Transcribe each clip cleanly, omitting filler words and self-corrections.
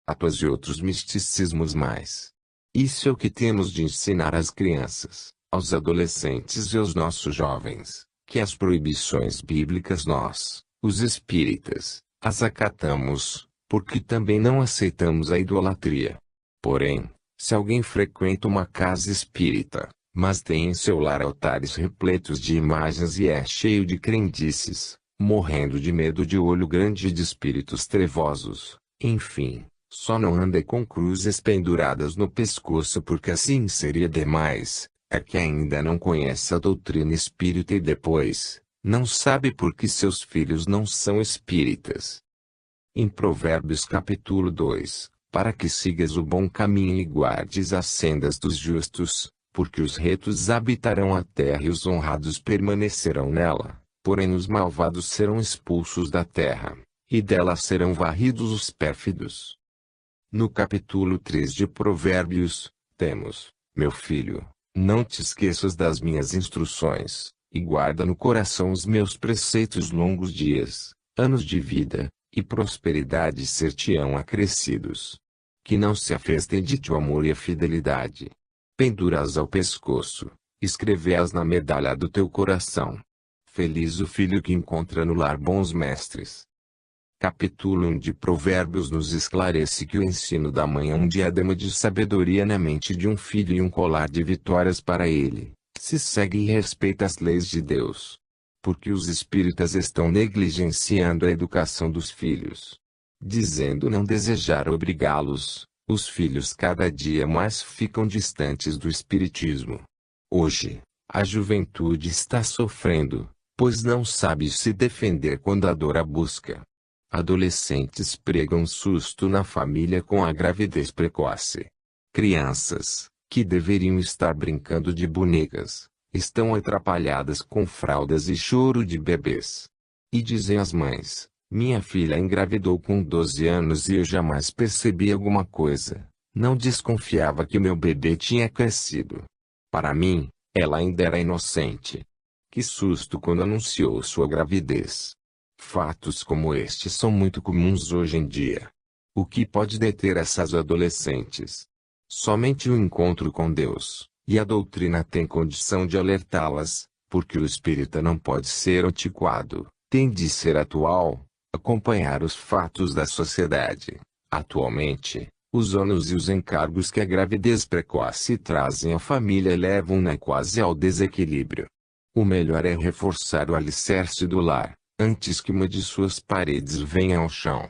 Atos e outros misticismos mais. Isso é o que temos de ensinar às crianças, aos adolescentes e aos nossos jovens, que as proibições bíblicas nós, os espíritas, as acatamos, porque também não aceitamos a idolatria. Porém, se alguém frequenta uma casa espírita, mas tem em seu lar altares repletos de imagens e é cheio de crendices, morrendo de medo de olho grande e de espíritos trevosos, enfim, só não anda com cruzes penduradas no pescoço porque assim seria demais, é que ainda não conhece a doutrina espírita e depois, não sabe por que seus filhos não são espíritas. Em Provérbios capítulo 2, para que sigas o bom caminho e guardes as sendas dos justos, porque os retos habitarão a terra e os honrados permanecerão nela, porém os malvados serão expulsos da terra, e dela serão varridos os pérfidos. No capítulo 3 de Provérbios, temos, meu filho, não te esqueças das minhas instruções, e guarda no coração os meus preceitos. Longos dias, anos de vida, e prosperidade ser-te-ão acrescidos. Que não se afastem de ti o amor e a fidelidade. Pendura-as ao pescoço, escreve-as na medalha do teu coração. Feliz o filho que encontra no lar bons mestres. Capítulo 1 de Provérbios nos esclarece que o ensino da mãe é um diadema de sabedoria na mente de um filho e um colar de vitórias para ele, se segue e respeita as leis de Deus. Porque os espíritas estão negligenciando a educação dos filhos, dizendo não desejar obrigá-los, os filhos cada dia mais ficam distantes do espiritismo. Hoje, a juventude está sofrendo, pois não sabe se defender quando a dor a busca. Adolescentes pregam susto na família com a gravidez precoce. Crianças, que deveriam estar brincando de bonecas, estão atrapalhadas com fraldas e choro de bebês. E dizem as mães, minha filha engravidou com 12 anos e eu jamais percebi alguma coisa, não desconfiava que meu bebê tinha crescido. Para mim, ela ainda era inocente. Que susto quando anunciou sua gravidez. Fatos como este são muito comuns hoje em dia. O que pode deter essas adolescentes? Somente o encontro com Deus, e a doutrina tem condição de alertá-las, porque o espírita não pode ser antiquado, tem de ser atual, acompanhar os fatos da sociedade. Atualmente, os ônus e os encargos que a gravidez precoce trazem à família levam-na quase ao desequilíbrio. O melhor é reforçar o alicerce do lar, antes que uma de suas paredes venha ao chão.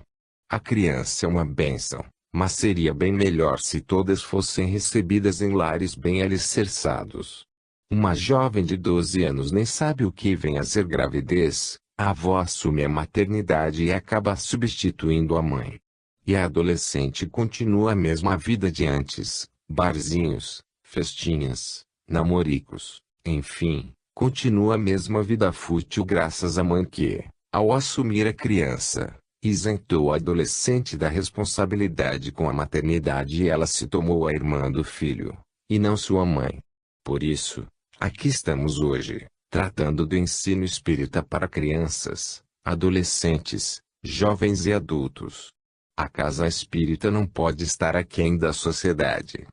A criança é uma bênção, mas seria bem melhor se todas fossem recebidas em lares bem alicerçados. Uma jovem de 12 anos nem sabe o que vem a ser gravidez, a avó assume a maternidade e acaba substituindo a mãe. E a adolescente continua a mesma vida de antes, barzinhos, festinhas, namoricos, enfim. Continua a mesma vida fútil graças à mãe que, ao assumir a criança, isentou a adolescente da responsabilidade com a maternidade e ela se tomou a irmã do filho, e não sua mãe. Por isso, aqui estamos hoje, tratando do ensino espírita para crianças, adolescentes, jovens e adultos. A casa espírita não pode estar aquém da sociedade.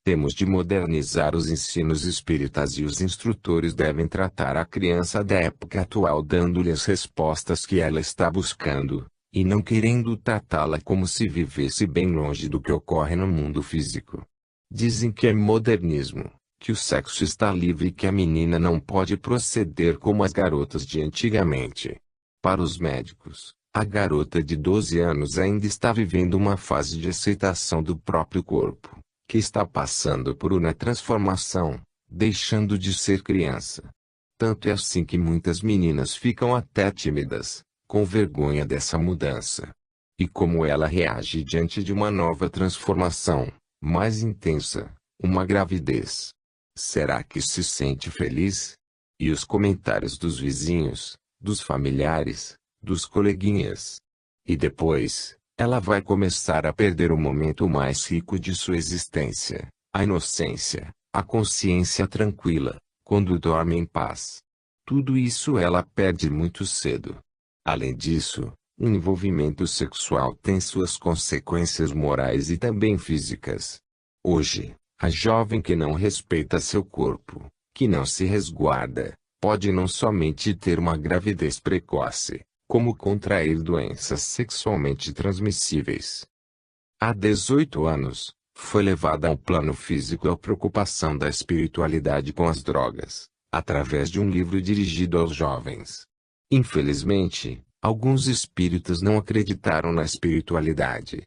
Temos de modernizar os ensinos espíritas e os instrutores devem tratar a criança da época atual dando-lhe as respostas que ela está buscando, e não querendo tratá-la como se vivesse bem longe do que ocorre no mundo físico. Dizem que é modernismo, que o sexo está livre e que a menina não pode proceder como as garotas de antigamente. Para os médicos, a garota de 12 anos ainda está vivendo uma fase de aceitação do próprio corpo, que está passando por uma transformação, deixando de ser criança. Tanto é assim que muitas meninas ficam até tímidas, com vergonha dessa mudança. E como ela reage diante de uma nova transformação, mais intensa, uma gravidez? Será que se sente feliz? E os comentários dos vizinhos, dos familiares, dos coleguinhas? E depois, ela vai começar a perder o momento mais rico de sua existência, a inocência, a consciência tranquila, quando dorme em paz. Tudo isso ela perde muito cedo. Além disso, O envolvimento sexual tem suas consequências morais e também físicas. Hoje, a jovem que não respeita seu corpo, que não se resguarda, pode não somente ter uma gravidez precoce, como contrair doenças sexualmente transmissíveis. Há 18 anos, foi levada ao plano físico a preocupação da espiritualidade com as drogas, através de um livro dirigido aos jovens. Infelizmente, alguns espíritas não acreditaram na espiritualidade.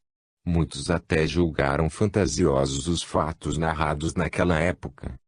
Muitos até julgaram fantasiosos os fatos narrados naquela época.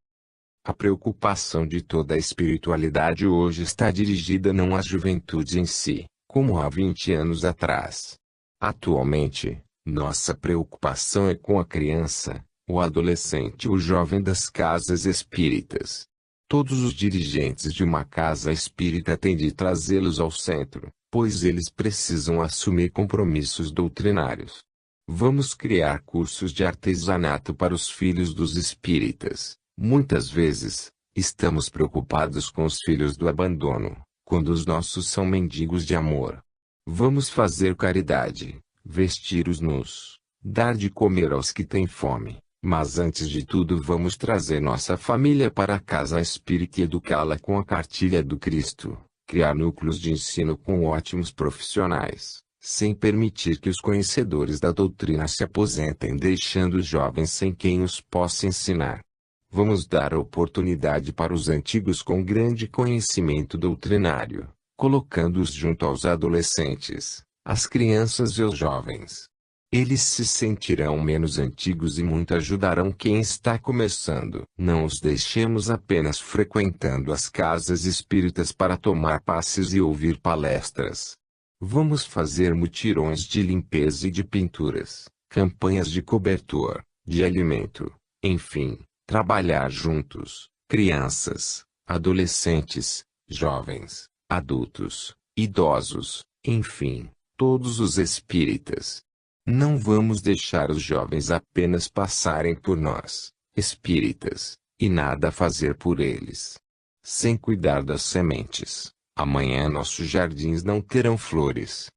A preocupação de toda a espiritualidade hoje está dirigida não à juventude em si, como há 20 anos atrás. Atualmente, nossa preocupação é com a criança, o adolescente e o jovem das casas espíritas. Todos os dirigentes de uma casa espírita têm de trazê-los ao centro, pois eles precisam assumir compromissos doutrinários. Vamos criar cursos de artesanato para os filhos dos espíritas. Muitas vezes, estamos preocupados com os filhos do abandono, quando os nossos são mendigos de amor. Vamos fazer caridade, vestir os nus, dar de comer aos que têm fome, mas antes de tudo vamos trazer nossa família para a casa espírita e educá-la com a cartilha do Cristo, criar núcleos de ensino com ótimos profissionais, sem permitir que os conhecedores da doutrina se aposentem deixando os jovens sem quem os possa ensinar. Vamos dar oportunidade para os antigos com grande conhecimento doutrinário, colocando-os junto aos adolescentes, as crianças e os jovens. Eles se sentirão menos antigos e muito ajudarão quem está começando. Não os deixemos apenas frequentando as casas espíritas para tomar passes e ouvir palestras. Vamos fazer mutirões de limpeza e de pinturas, campanhas de cobertor, de alimento, enfim. Trabalhar juntos, crianças, adolescentes, jovens, adultos, idosos, enfim, todos os espíritas. Não vamos deixar os jovens apenas passarem por nós, espíritas, e nada fazer por eles. Sem cuidar das sementes, amanhã nossos jardins não terão flores.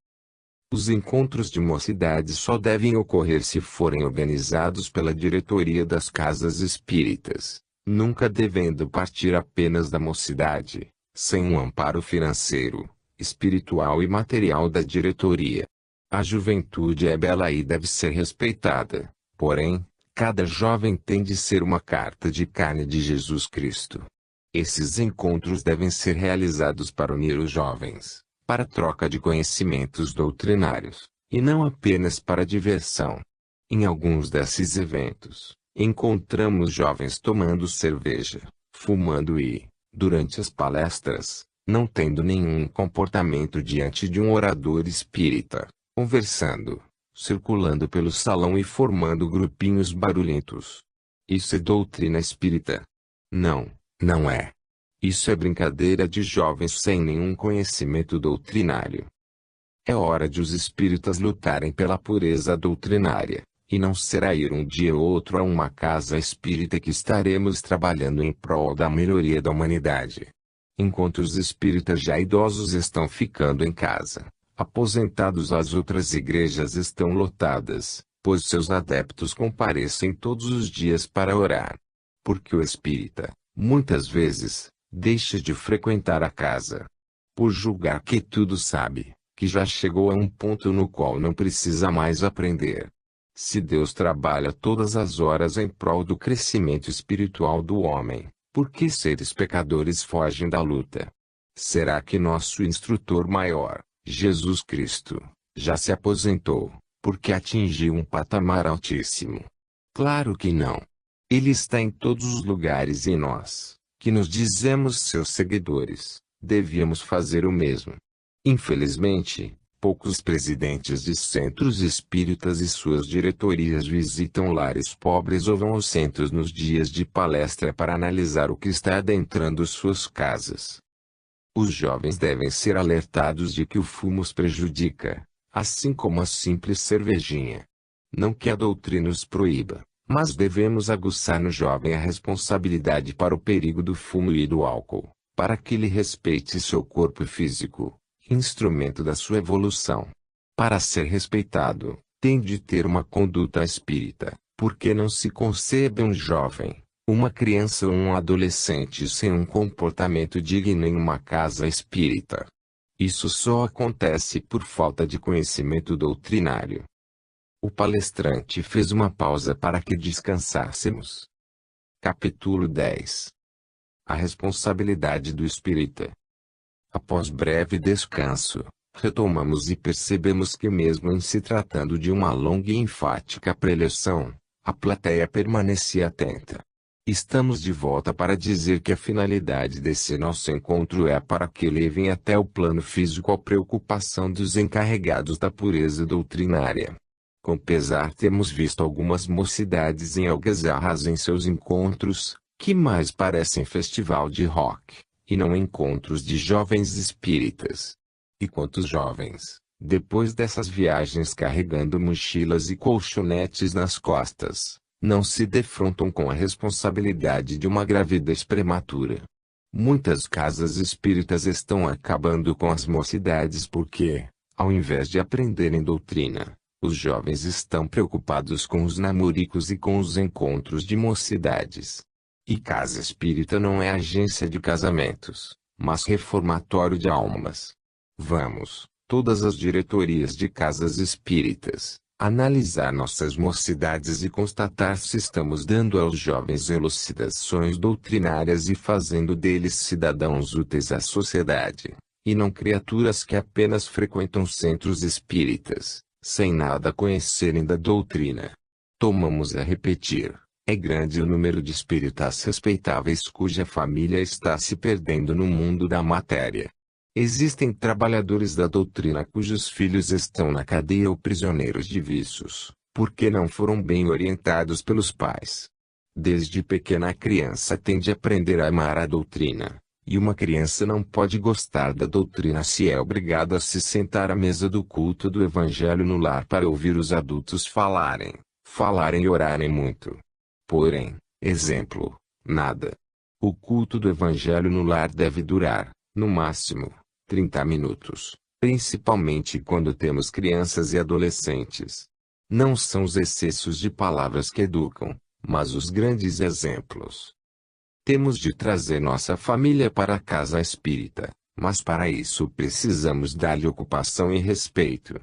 Os encontros de mocidade só devem ocorrer se forem organizados pela diretoria das casas espíritas, nunca devendo partir apenas da mocidade, sem um amparo financeiro, espiritual e material da diretoria. A juventude é bela e deve ser respeitada, porém, cada jovem tem de ser uma carta de carne de Jesus Cristo. Esses encontros devem ser realizados para unir os jovens, para troca de conhecimentos doutrinários, e não apenas para diversão. Em alguns desses eventos, encontramos jovens tomando cerveja, fumando e, durante as palestras, não tendo nenhum comportamento diante de um orador espírita, conversando, circulando pelo salão e formando grupinhos barulhentos. Isso é doutrina espírita? Não, não é. Isso é brincadeira de jovens sem nenhum conhecimento doutrinário. É hora de os espíritas lutarem pela pureza doutrinária, e não será ir um dia ou outro a uma casa espírita que estaremos trabalhando em prol da melhoria da humanidade. Enquanto os espíritas já idosos estão ficando em casa, aposentados, as outras igrejas estão lotadas, pois seus adeptos comparecem todos os dias para orar. Porque o espírita, muitas vezes, deixa de frequentar a casa, por julgar que tudo sabe, que já chegou a um ponto no qual não precisa mais aprender. Se Deus trabalha todas as horas em prol do crescimento espiritual do homem, por que seres pecadores fogem da luta? Será que nosso instrutor maior, Jesus Cristo, já se aposentou, porque atingiu um patamar altíssimo? Claro que não. Ele está em todos os lugares e nós, que nos dizemos seus seguidores, devíamos fazer o mesmo. Infelizmente, poucos presidentes de centros espíritas e suas diretorias visitam lares pobres ou vão aos centros nos dias de palestra para analisar o que está adentrando suas casas. Os jovens devem ser alertados de que o fumo os prejudica, assim como a simples cervejinha. Não que a doutrina os proíba, mas devemos aguçar no jovem a responsabilidade para o perigo do fumo e do álcool, para que ele respeite seu corpo físico, instrumento da sua evolução. Para ser respeitado, tem de ter uma conduta espírita, porque não se concebe um jovem, uma criança ou um adolescente sem um comportamento digno em uma casa espírita. Isso só acontece por falta de conhecimento doutrinário. O palestrante fez uma pausa para que descansássemos. Capítulo 10. A responsabilidade do espírita. Após breve descanso, retomamos e percebemos que mesmo em se tratando de uma longa e enfática preleção, a plateia permanecia atenta. Estamos de volta para dizer que a finalidade desse nosso encontro é para que levem até o plano físico a preocupação dos encarregados da pureza doutrinária. Com pesar temos visto algumas mocidades em algazarras em seus encontros, que mais parecem festival de rock, e não encontros de jovens espíritas. E quantos jovens, depois dessas viagens carregando mochilas e colchonetes nas costas, não se defrontam com a responsabilidade de uma gravidez prematura. Muitas casas espíritas estão acabando com as mocidades porque, ao invés de aprenderem doutrina, os jovens estão preocupados com os namoricos e com os encontros de mocidades. E casa espírita não é agência de casamentos, mas reformatório de almas. Vamos, todas as diretorias de casas espíritas, analisar nossas mocidades e constatar se estamos dando aos jovens elucidações doutrinárias e fazendo deles cidadãos úteis à sociedade, e não criaturas que apenas frequentam centros espíritas, sem nada conhecerem da doutrina. Tomamos a repetir, é grande o número de espíritas respeitáveis cuja família está se perdendo no mundo da matéria. Existem trabalhadores da doutrina cujos filhos estão na cadeia ou prisioneiros de vícios, porque não foram bem orientados pelos pais. Desde pequena a criança tem de aprender a amar a doutrina, e uma criança não pode gostar da doutrina se é obrigada a se sentar à mesa do culto do evangelho no lar para ouvir os adultos falarem e orarem muito. Porém, exemplo, nada. O culto do evangelho no lar deve durar, no máximo, 30 minutos, principalmente quando temos crianças e adolescentes. Não são os excessos de palavras que educam, mas os grandes exemplos. Temos de trazer nossa família para a casa espírita, mas para isso precisamos dar-lhe ocupação e respeito.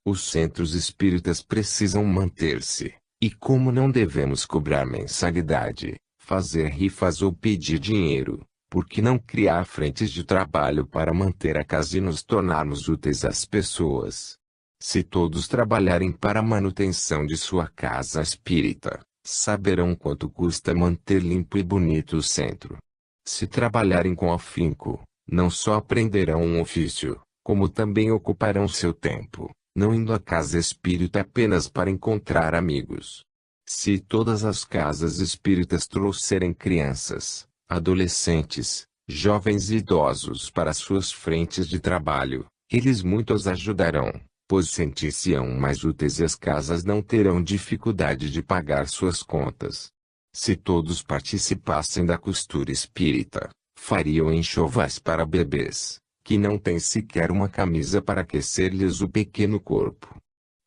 Os centros espíritas precisam manter-se, e como não devemos cobrar mensalidade, fazer rifas ou pedir dinheiro, por que não criar frentes de trabalho para manter a casa e nos tornarmos úteis às pessoas? Se todos trabalharem para a manutenção de sua casa espírita, saberão quanto custa manter limpo e bonito o centro. Se trabalharem com afinco, não só aprenderão um ofício, como também ocuparão seu tempo, não indo à casa espírita apenas para encontrar amigos. Se todas as casas espíritas trouxerem crianças, adolescentes, jovens e idosos para suas frentes de trabalho, eles muito os ajudarão, pois sentir-se-ão mais úteis e as casas não terão dificuldade de pagar suas contas. Se todos participassem da costura espírita, fariam enxovais para bebês, que não têm sequer uma camisa para aquecer-lhes o pequeno corpo.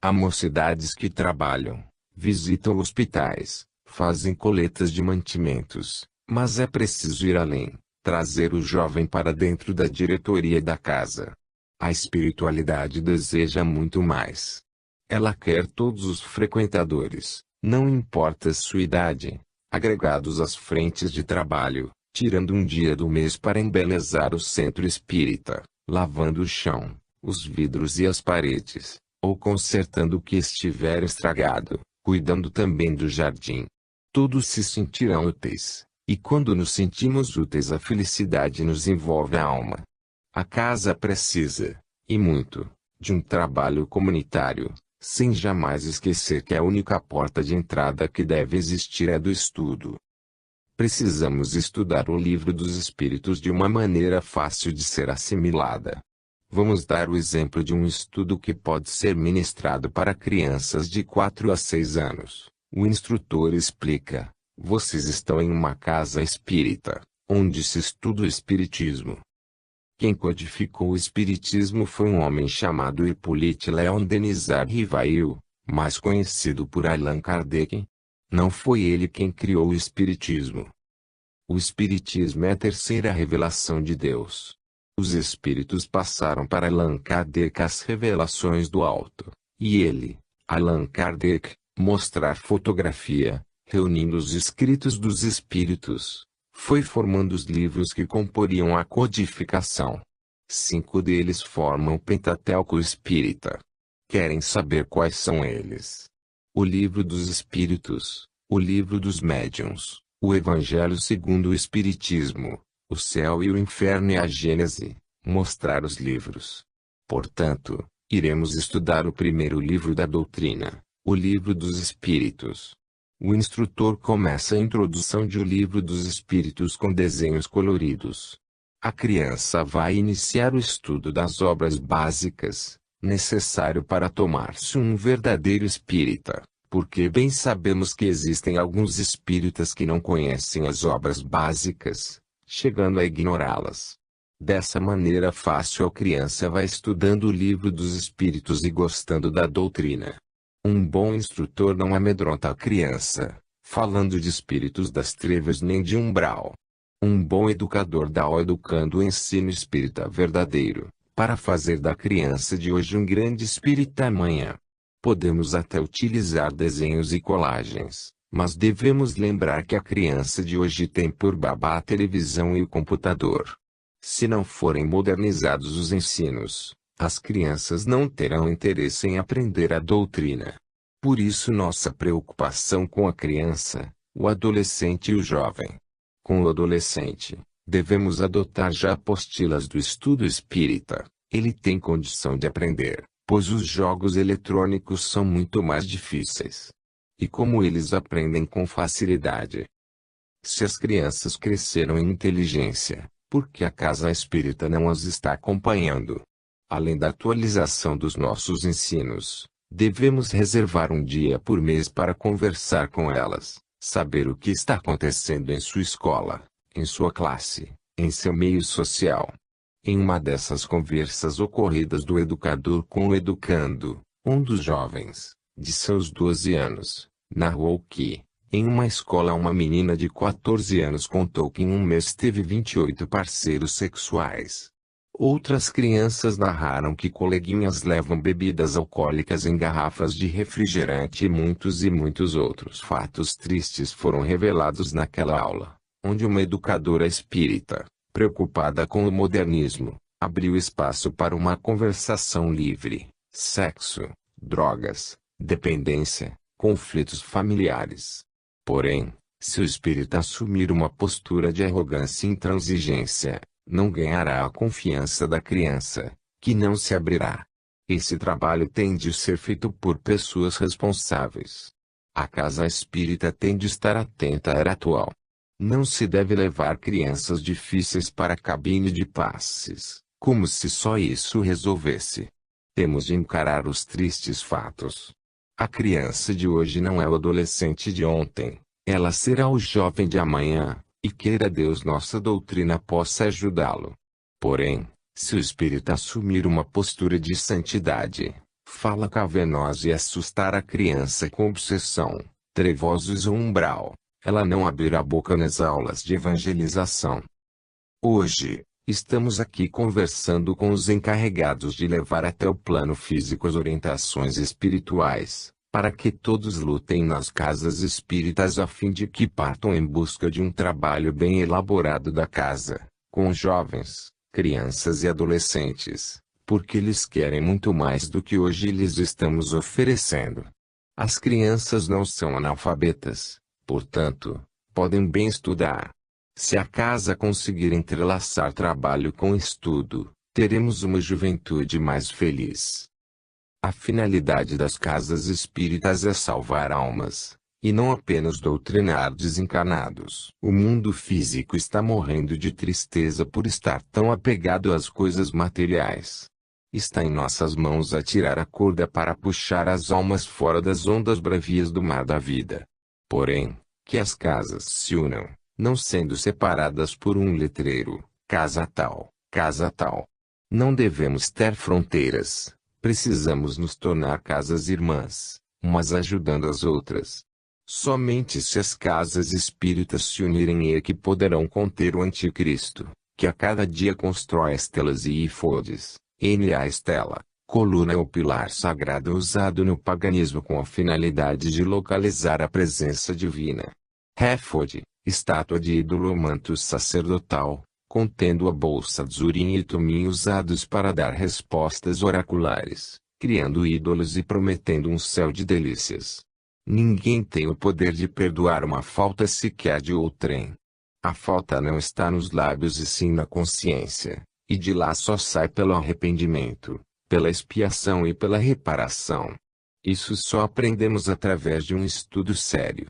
Há mocidades que trabalham, visitam hospitais, fazem coletas de mantimentos, mas é preciso ir além, trazer o jovem para dentro da diretoria da casa. A espiritualidade deseja muito mais. Ela quer todos os frequentadores, não importa sua idade, agregados às frentes de trabalho, tirando um dia do mês para embelezar o centro espírita, lavando o chão, os vidros e as paredes, ou consertando o que estiver estragado, cuidando também do jardim. Todos se sentirão úteis, e quando nos sentimos úteis a felicidade nos envolve a alma. A casa precisa, e muito, de um trabalho comunitário, sem jamais esquecer que a única porta de entrada que deve existir é do estudo. Precisamos estudar o livro dos Espíritos de uma maneira fácil de ser assimilada. Vamos dar o exemplo de um estudo que pode ser ministrado para crianças de 4 a 6 anos. O instrutor explica: vocês estão em uma casa espírita, onde se estuda o espiritismo. Quem codificou o Espiritismo foi um homem chamado Hippolyte Léon Denisard Rivail, mais conhecido por Allan Kardec. Não foi ele quem criou o Espiritismo. O Espiritismo é a terceira revelação de Deus. Os Espíritos passaram para Allan Kardec as revelações do alto, e ele, Allan Kardec, mostrar fotografia, reunindo os escritos dos Espíritos, foi formando os livros que comporiam a codificação. 5 deles formam o Pentateuco Espírita. Querem saber quais são eles? O Livro dos Espíritos, o Livro dos Médiuns, o Evangelho segundo o Espiritismo, o Céu e o Inferno e a Gênese, mostrar os livros. Portanto, iremos estudar o primeiro livro da doutrina, o Livro dos Espíritos. O instrutor começa a introdução de O Livro dos Espíritos com desenhos coloridos. A criança vai iniciar o estudo das obras básicas, necessário para tornar-se um verdadeiro espírita, porque bem sabemos que existem alguns espíritas que não conhecem as obras básicas, chegando a ignorá-las. Dessa maneira fácil a criança vai estudando o Livro dos Espíritos e gostando da doutrina. Um bom instrutor não amedronta a criança, falando de espíritos das trevas nem de umbral. Um bom educador dá ao educando o ensino espírita verdadeiro, para fazer da criança de hoje um grande espírita amanhã. Podemos até utilizar desenhos e colagens, mas devemos lembrar que a criança de hoje tem por babá a televisão e o computador. Se não forem modernizados os ensinos, as crianças não terão interesse em aprender a doutrina. Por isso nossa preocupação com a criança, o adolescente e o jovem. Com o adolescente, devemos adotar já apostilas do estudo espírita. Ele tem condição de aprender, pois os jogos eletrônicos são muito mais difíceis. E como eles aprendem com facilidade? Se as crianças cresceram em inteligência, por que a casa espírita não as está acompanhando? Além da atualização dos nossos ensinos, devemos reservar um dia por mês para conversar com elas, saber o que está acontecendo em sua escola, em sua classe, em seu meio social. Em uma dessas conversas ocorridas do educador com o educando, um dos jovens, de seus 12 anos, narrou que, em uma escola uma menina de 14 anos contou que em um mês teve 28 parceiros sexuais. Outras crianças narraram que coleguinhas levam bebidas alcoólicas em garrafas de refrigerante e muitos outros fatos tristes foram revelados naquela aula, onde uma educadora espírita, preocupada com o modernismo, abriu espaço para uma conversação livre. Sexo, drogas, dependência, conflitos familiares. Porém, se o espírita assumir uma postura de arrogância e intransigência, não ganhará a confiança da criança, que não se abrirá. Esse trabalho tem de ser feito por pessoas responsáveis. A casa espírita tem de estar atenta à era atual. Não se deve levar crianças difíceis para a cabine de passes, como se só isso resolvesse. Temos de encarar os tristes fatos. A criança de hoje não é o adolescente de ontem, ela será o jovem de amanhã. E queira Deus nossa doutrina possa ajudá-lo. Porém, se o espírita assumir uma postura de santidade, fala cavernosa e assustar a criança com obsessão, trevosos ou umbral, ela não abrirá a boca nas aulas de evangelização. Hoje, estamos aqui conversando com os encarregados de levar até o plano físico as orientações espirituais, para que todos lutem nas casas espíritas a fim de que partam em busca de um trabalho bem elaborado da casa, com jovens, crianças e adolescentes, porque eles querem muito mais do que hoje lhes estamos oferecendo. As crianças não são analfabetas, portanto, podem bem estudar. Se a casa conseguir entrelaçar trabalho com estudo, teremos uma juventude mais feliz. A finalidade das casas espíritas é salvar almas, e não apenas doutrinar desencarnados. O mundo físico está morrendo de tristeza por estar tão apegado às coisas materiais. Está em nossas mãos a tirar a corda para puxar as almas fora das ondas bravias do mar da vida. Porém, que as casas se unam, não sendo separadas por um letreiro, casa tal, casa tal. Não devemos ter fronteiras, precisamos nos tornar casas irmãs, umas ajudando as outras. Somente se as casas espíritas se unirem é que poderão conter o anticristo, que a cada dia constrói estelas e efodes. A estela, coluna ou pilar sagrado usado no paganismo com a finalidade de localizar a presença divina. Éfode, estátua de ídolo ou manto sacerdotal, contendo a bolsa de urim e tumim usados para dar respostas oraculares, criando ídolos e prometendo um céu de delícias. Ninguém tem o poder de perdoar uma falta sequer de outrem. A falta não está nos lábios e sim na consciência, e de lá só sai pelo arrependimento, pela expiação e pela reparação. Isso só aprendemos através de um estudo sério.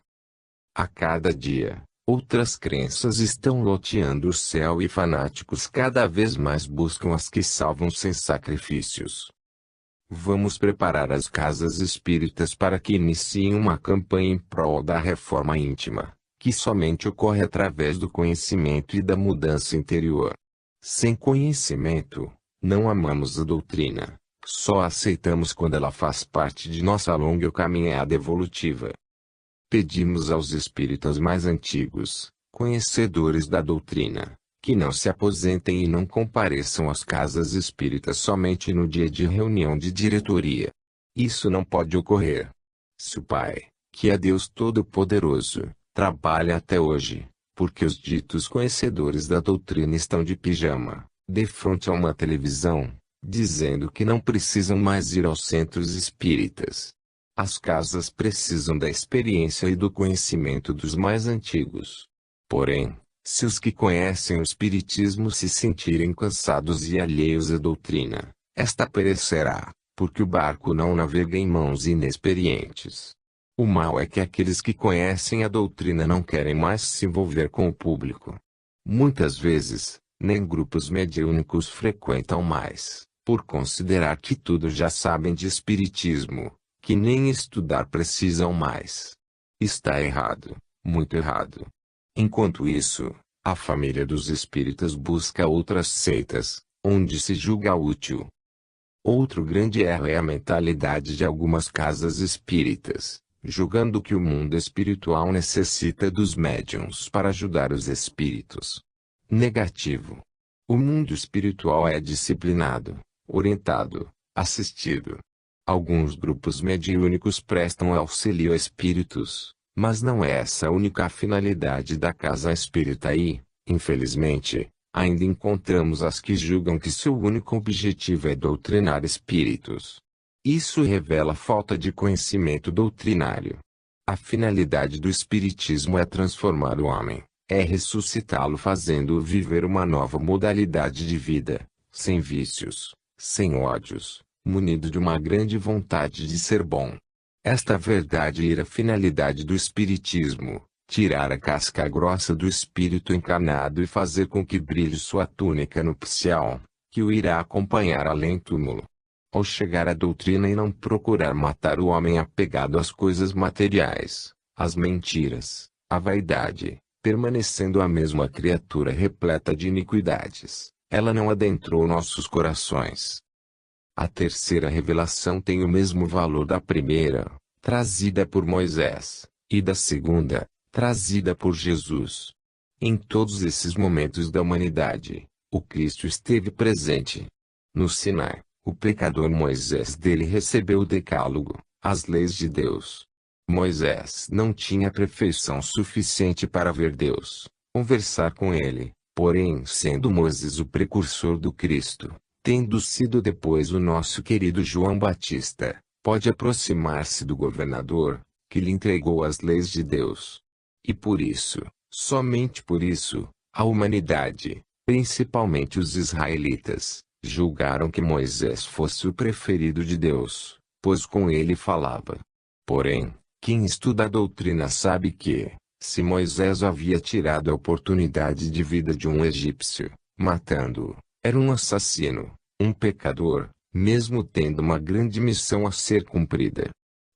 A cada dia, outras crenças estão loteando o céu e fanáticos cada vez mais buscam as que salvam sem sacrifícios. Vamos preparar as casas espíritas para que iniciem uma campanha em prol da reforma íntima, que somente ocorre através do conhecimento e da mudança interior. Sem conhecimento, não amamos a doutrina, só aceitamos quando ela faz parte de nossa longa caminhada evolutiva. Pedimos aos espíritas mais antigos, conhecedores da doutrina, que não se aposentem e não compareçam às casas espíritas somente no dia de reunião de diretoria. Isso não pode ocorrer. Se o Pai, que é Deus Todo-Poderoso, trabalha até hoje, porque os ditos conhecedores da doutrina estão de pijama, defronte a uma televisão, dizendo que não precisam mais ir aos centros espíritas. As casas precisam da experiência e do conhecimento dos mais antigos. Porém, se os que conhecem o Espiritismo se sentirem cansados e alheios à doutrina, esta perecerá, porque o barco não navega em mãos inexperientes. O mal é que aqueles que conhecem a doutrina não querem mais se envolver com o público. Muitas vezes, nem grupos mediúnicos frequentam mais, por considerar que tudo já sabem de Espiritismo, que nem estudar precisam mais. Está errado, muito errado. Enquanto isso, a família dos espíritas busca outras seitas, onde se julga útil. Outro grande erro é a mentalidade de algumas casas espíritas, julgando que o mundo espiritual necessita dos médiuns para ajudar os espíritos. Negativo. O mundo espiritual é disciplinado, orientado, assistido. Alguns grupos mediúnicos prestam auxílio a espíritos, mas não é essa a única finalidade da casa espírita e, infelizmente, ainda encontramos as que julgam que seu único objetivo é doutrinar espíritos. Isso revela falta de conhecimento doutrinário. A finalidade do espiritismo é transformar o homem, é ressuscitá-lo fazendo-o viver uma nova modalidade de vida, sem vícios, sem ódios, munido de uma grande vontade de ser bom. Esta verdade era a finalidade do espiritismo, tirar a casca grossa do espírito encarnado e fazer com que brilhe sua túnica nupcial, que o irá acompanhar além túmulo. Ao chegar à doutrina e não procurar matar o homem apegado às coisas materiais, às mentiras, à vaidade, permanecendo a mesma criatura repleta de iniquidades, ela não adentrou nossos corações. A terceira revelação tem o mesmo valor da primeira, trazida por Moisés, e da segunda, trazida por Jesus. Em todos esses momentos da humanidade, o Cristo esteve presente. No Sinai, o pecador Moisés dele recebeu o Decálogo, as leis de Deus. Moisés não tinha perfeição suficiente para ver Deus, conversar com ele, porém sendo Moisés o precursor do Cristo, tendo sido depois o nosso querido João Batista, pode aproximar-se do governador, que lhe entregou as leis de Deus. E por isso, somente por isso, a humanidade, principalmente os israelitas, julgaram que Moisés fosse o preferido de Deus, pois com ele falava. Porém, quem estuda a doutrina sabe que, se Moisés havia tirado a oportunidade de vida de um egípcio, matando-o, era um assassino, um pecador, mesmo tendo uma grande missão a ser cumprida.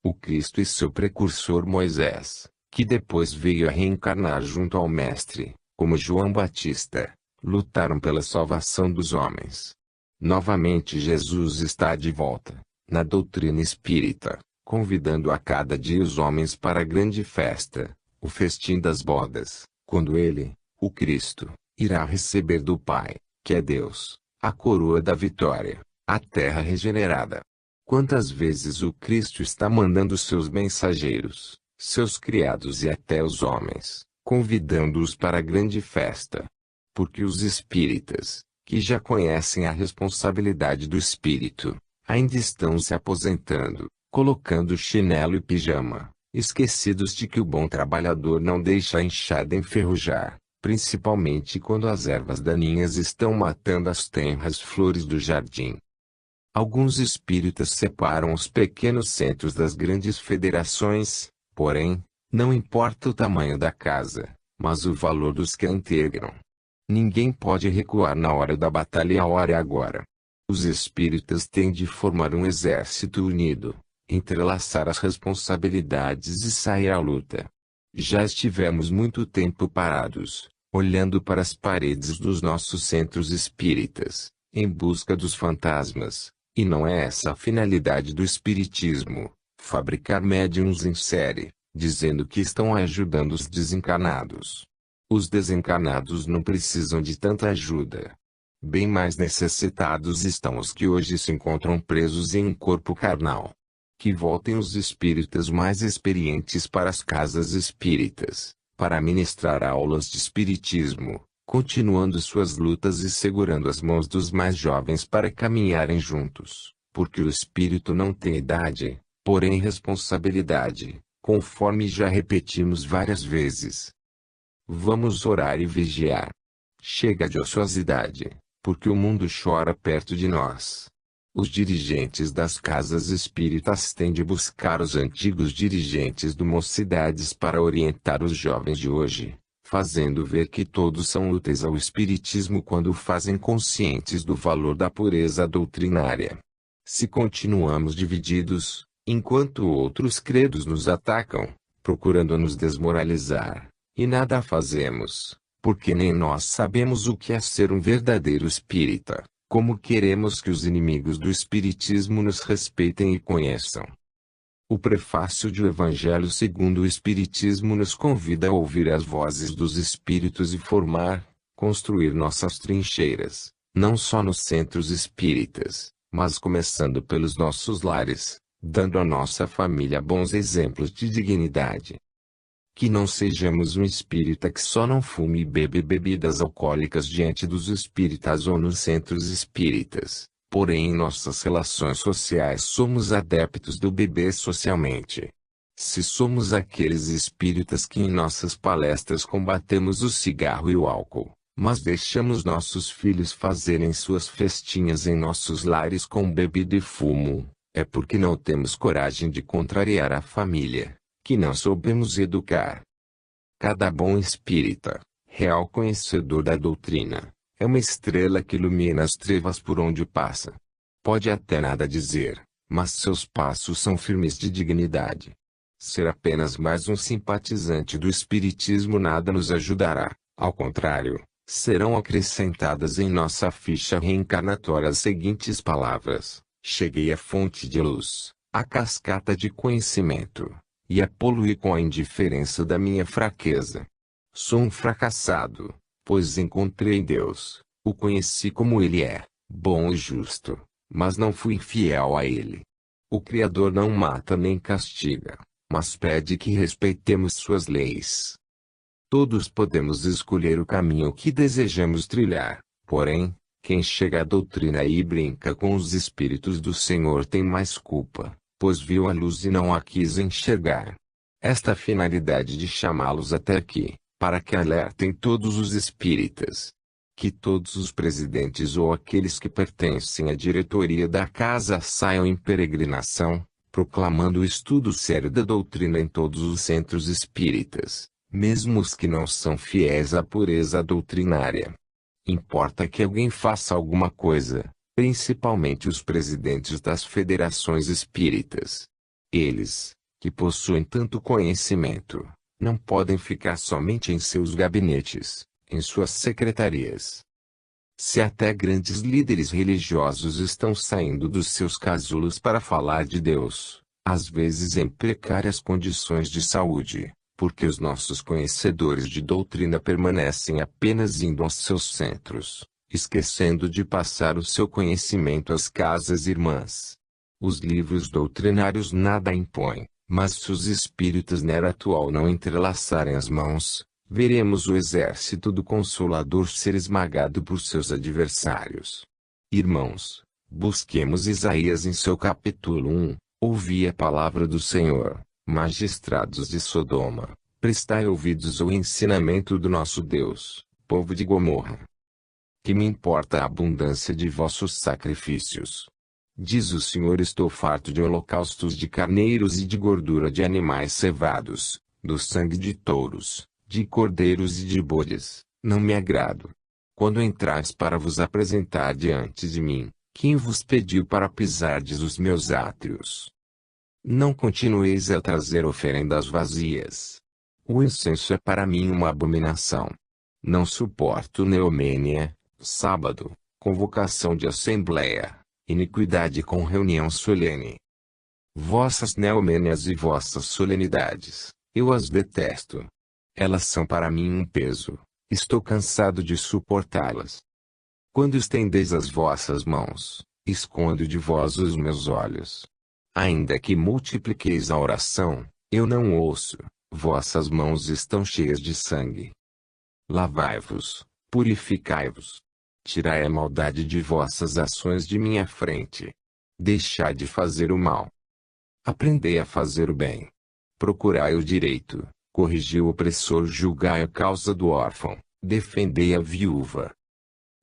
O Cristo e seu precursor Moisés, que depois veio a reencarnar junto ao Mestre, como João Batista, lutaram pela salvação dos homens. Novamente Jesus está de volta, na doutrina espírita, convidando a cada dia os homens para a grande festa, o festim das bodas, quando ele, o Cristo, irá receber do Pai, que é Deus, a coroa da vitória, a terra regenerada. Quantas vezes o Cristo está mandando seus mensageiros, seus criados e até os homens, convidando-os para a grande festa? Porque os espíritas, que já conhecem a responsabilidade do espírito, ainda estão se aposentando, colocando chinelo e pijama, esquecidos de que o bom trabalhador não deixa a enxada enferrujar, principalmente quando as ervas daninhas estão matando as tenras flores do jardim. Alguns espíritas separam os pequenos centros das grandes federações, porém, não importa o tamanho da casa, mas o valor dos que a integram. Ninguém pode recuar na hora da batalha e a hora é agora. Os espíritas têm de formar um exército unido, entrelaçar as responsabilidades e sair à luta. Já estivemos muito tempo parados, olhando para as paredes dos nossos centros espíritas, em busca dos fantasmas, e não é essa a finalidade do espiritismo, fabricar médiuns em série, dizendo que estão ajudando os desencarnados. Os desencarnados não precisam de tanta ajuda. Bem mais necessitados estão os que hoje se encontram presos em um corpo carnal. Que voltem os espíritas mais experientes para as casas espíritas, para ministrar aulas de espiritismo, continuando suas lutas e segurando as mãos dos mais jovens para caminharem juntos, porque o espírito não tem idade, porém responsabilidade, conforme já repetimos várias vezes. Vamos orar e vigiar. Chega de ociosidade, porque o mundo chora perto de nós. Os dirigentes das casas espíritas têm de buscar os antigos dirigentes do Mocidades para orientar os jovens de hoje, fazendo ver que todos são úteis ao espiritismo quando fazem conscientes do valor da pureza doutrinária. Se continuamos divididos, enquanto outros credos nos atacam, procurando nos desmoralizar, e nada fazemos, porque nem nós sabemos o que é ser um verdadeiro espírita, como queremos que os inimigos do espiritismo nos respeitem e conheçam. O prefácio de O Evangelho segundo o Espiritismo nos convida a ouvir as vozes dos espíritos e formar, construir nossas trincheiras, não só nos centros espíritas, mas começando pelos nossos lares, dando à nossa família bons exemplos de dignidade. Que não sejamos um espírita que só não fume e bebe bebidas alcoólicas diante dos espíritas ou nos centros espíritas, porém em nossas relações sociais somos adeptos do beber socialmente. Se somos aqueles espíritas que em nossas palestras combatemos o cigarro e o álcool, mas deixamos nossos filhos fazerem suas festinhas em nossos lares com bebida e fumo, é porque não temos coragem de contrariar a família, que não soubemos educar. Cada bom espírita, real conhecedor da doutrina, é uma estrela que ilumina as trevas por onde passa. Pode até nada dizer, mas seus passos são firmes de dignidade. Ser apenas mais um simpatizante do espiritismo nada nos ajudará, ao contrário, serão acrescentadas em nossa ficha reencarnatória as seguintes palavras: cheguei à fonte de luz, à cascata de conhecimento, e a poluir com a indiferença da minha fraqueza. Sou um fracassado, pois encontrei Deus, o conheci como Ele é, bom e justo, mas não fui fiel a Ele. O Criador não mata nem castiga, mas pede que respeitemos suas leis. Todos podemos escolher o caminho que desejamos trilhar, porém, quem chega à doutrina e brinca com os espíritos do Senhor tem mais culpa, pois viu a luz e não a quis enxergar. Esta finalidade de chamá-los até aqui, para que alertem todos os espíritas. Que todos os presidentes ou aqueles que pertencem à diretoria da casa saiam em peregrinação, proclamando o estudo sério da doutrina em todos os centros espíritas, mesmo os que não são fiéis à pureza doutrinária. Importa que alguém faça alguma coisa, principalmente os presidentes das federações espíritas. Eles, que possuem tanto conhecimento, não podem ficar somente em seus gabinetes, em suas secretarias, Se até grandes líderes religiosos estão saindo dos seus casulos para falar de Deus, às vezes em precárias condições de saúde, porque os nossos conhecedores de doutrina permanecem apenas indo aos seus centros, esquecendo de passar o seu conhecimento às casas irmãs. Os livros doutrinários nada impõem, mas se os espíritas na era atual não entrelaçarem as mãos, veremos o exército do Consolador ser esmagado por seus adversários. Irmãos, busquemos Isaías em seu capítulo 1, ouvi a palavra do Senhor, magistrados de Sodoma, prestai ouvidos ao ensinamento do nosso Deus, povo de Gomorra. Que me importa a abundância de vossos sacrifícios? Diz o Senhor: estou farto de holocaustos de carneiros e de gordura de animais cevados, do sangue de touros, de cordeiros e de bodes, não me agrado. Quando entrais para vos apresentar diante de mim, quem vos pediu para pisardes os meus átrios? Não continueis a trazer oferendas vazias. O incenso é para mim uma abominação. Não suporto neomênia, sábado, convocação de assembleia, iniquidade com reunião solene. Vossas neomênias e vossas solenidades, eu as detesto. Elas são para mim um peso, estou cansado de suportá-las. Quando estendeis as vossas mãos, escondo de vós os meus olhos. Ainda que multipliqueis a oração, eu não ouço, vossas mãos estão cheias de sangue. Lavai-vos, purificai-vos. Tirai a maldade de vossas ações de minha frente. Deixai de fazer o mal. Aprendei a fazer o bem. Procurai o direito. Corrigi o opressor, julgai a causa do órfão, defendei a viúva.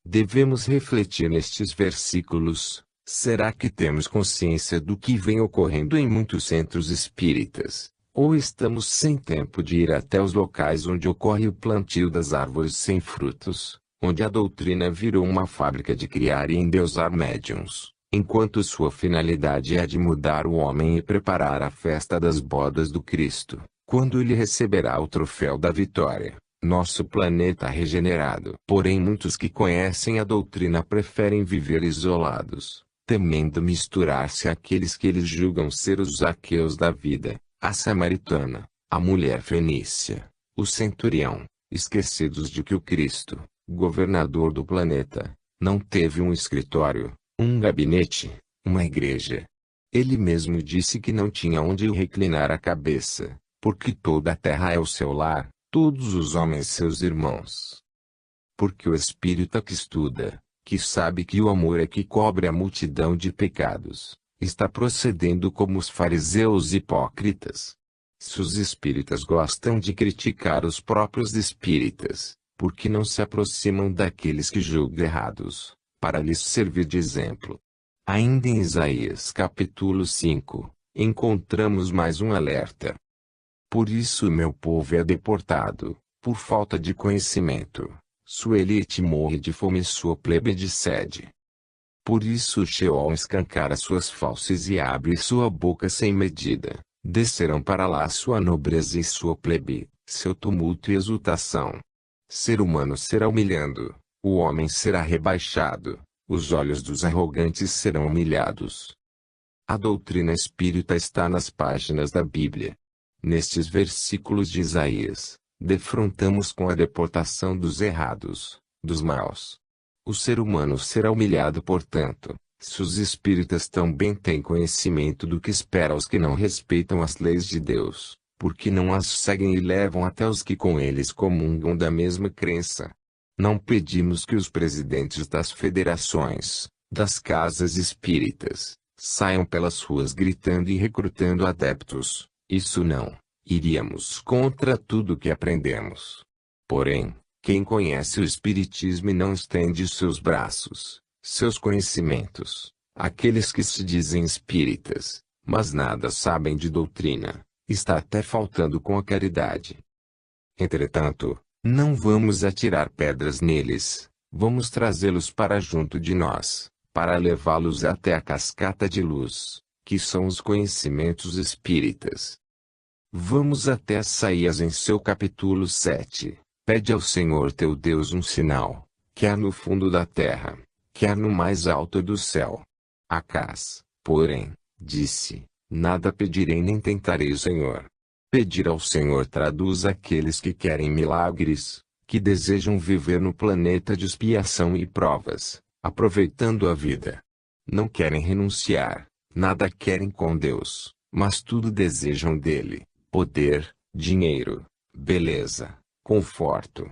Devemos refletir nestes versículos. Será que temos consciência do que vem ocorrendo em muitos centros espíritas? Ou estamos sem tempo de ir até os locais onde ocorre o plantio das árvores sem frutos, onde a doutrina virou uma fábrica de criar e endeusar médiuns, enquanto sua finalidade é de mudar o homem e preparar a festa das bodas do Cristo? Quando ele receberá o troféu da vitória, nosso planeta regenerado. Porém, muitos que conhecem a doutrina preferem viver isolados, temendo misturar-se àqueles que eles julgam ser os Zaqueus da vida, a samaritana, a mulher fenícia, o centurião, esquecidos de que o Cristo, governador do planeta, não teve um escritório, um gabinete, uma igreja. Ele mesmo disse que não tinha onde reclinar a cabeça, porque toda a terra é o seu lar, todos os homens seus irmãos. Porque o espírita que estuda, que sabe que o amor é que cobre a multidão de pecados, está procedendo como os fariseus hipócritas. Se os espíritas gostam de criticar os próprios espíritas, porque não se aproximam daqueles que julgam errados, para lhes servir de exemplo? Ainda em Isaías capítulo 5, encontramos mais um alerta. Por isso meu povo é deportado, por falta de conhecimento. Sua elite morre de fome e sua plebe de sede. Por isso o Sheol escancara suas fauces e abre sua boca sem medida. Descerão para lá sua nobreza e sua plebe, seu tumulto e exultação. Ser humano será humilhando, o homem será rebaixado, os olhos dos arrogantes serão humilhados. A doutrina espírita está nas páginas da Bíblia. Nestes versículos de Isaías, defrontamos com a deportação dos errados, dos maus. O ser humano será humilhado, portanto, se os espíritas também têm conhecimento do que espera aos que não respeitam as leis de Deus, porque não as seguem e levam até os que com eles comungam da mesma crença. Não pedimos que os presidentes das federações, das casas espíritas, saiam pelas ruas gritando e recrutando adeptos. Isso não. Iríamos contra tudo que aprendemos. Porém, quem conhece o Espiritismo e não estende seus braços, seus conhecimentos, aqueles que se dizem espíritas, mas nada sabem de doutrina, está até faltando com a caridade. Entretanto, não vamos atirar pedras neles, vamos trazê-los para junto de nós, para levá-los até a cascata de luz, que são os conhecimentos espíritas. Vamos até Isaías em seu capítulo 7, pede ao Senhor teu Deus um sinal, quer no fundo da terra, quer no mais alto do céu. Acás, porém, disse: Nada pedirei nem tentarei o Senhor. Pedir ao Senhor traduz aqueles que querem milagres, que desejam viver no planeta de expiação e provas, aproveitando a vida. Não querem renunciar, nada querem com Deus, mas tudo desejam dele: poder, dinheiro, beleza, conforto.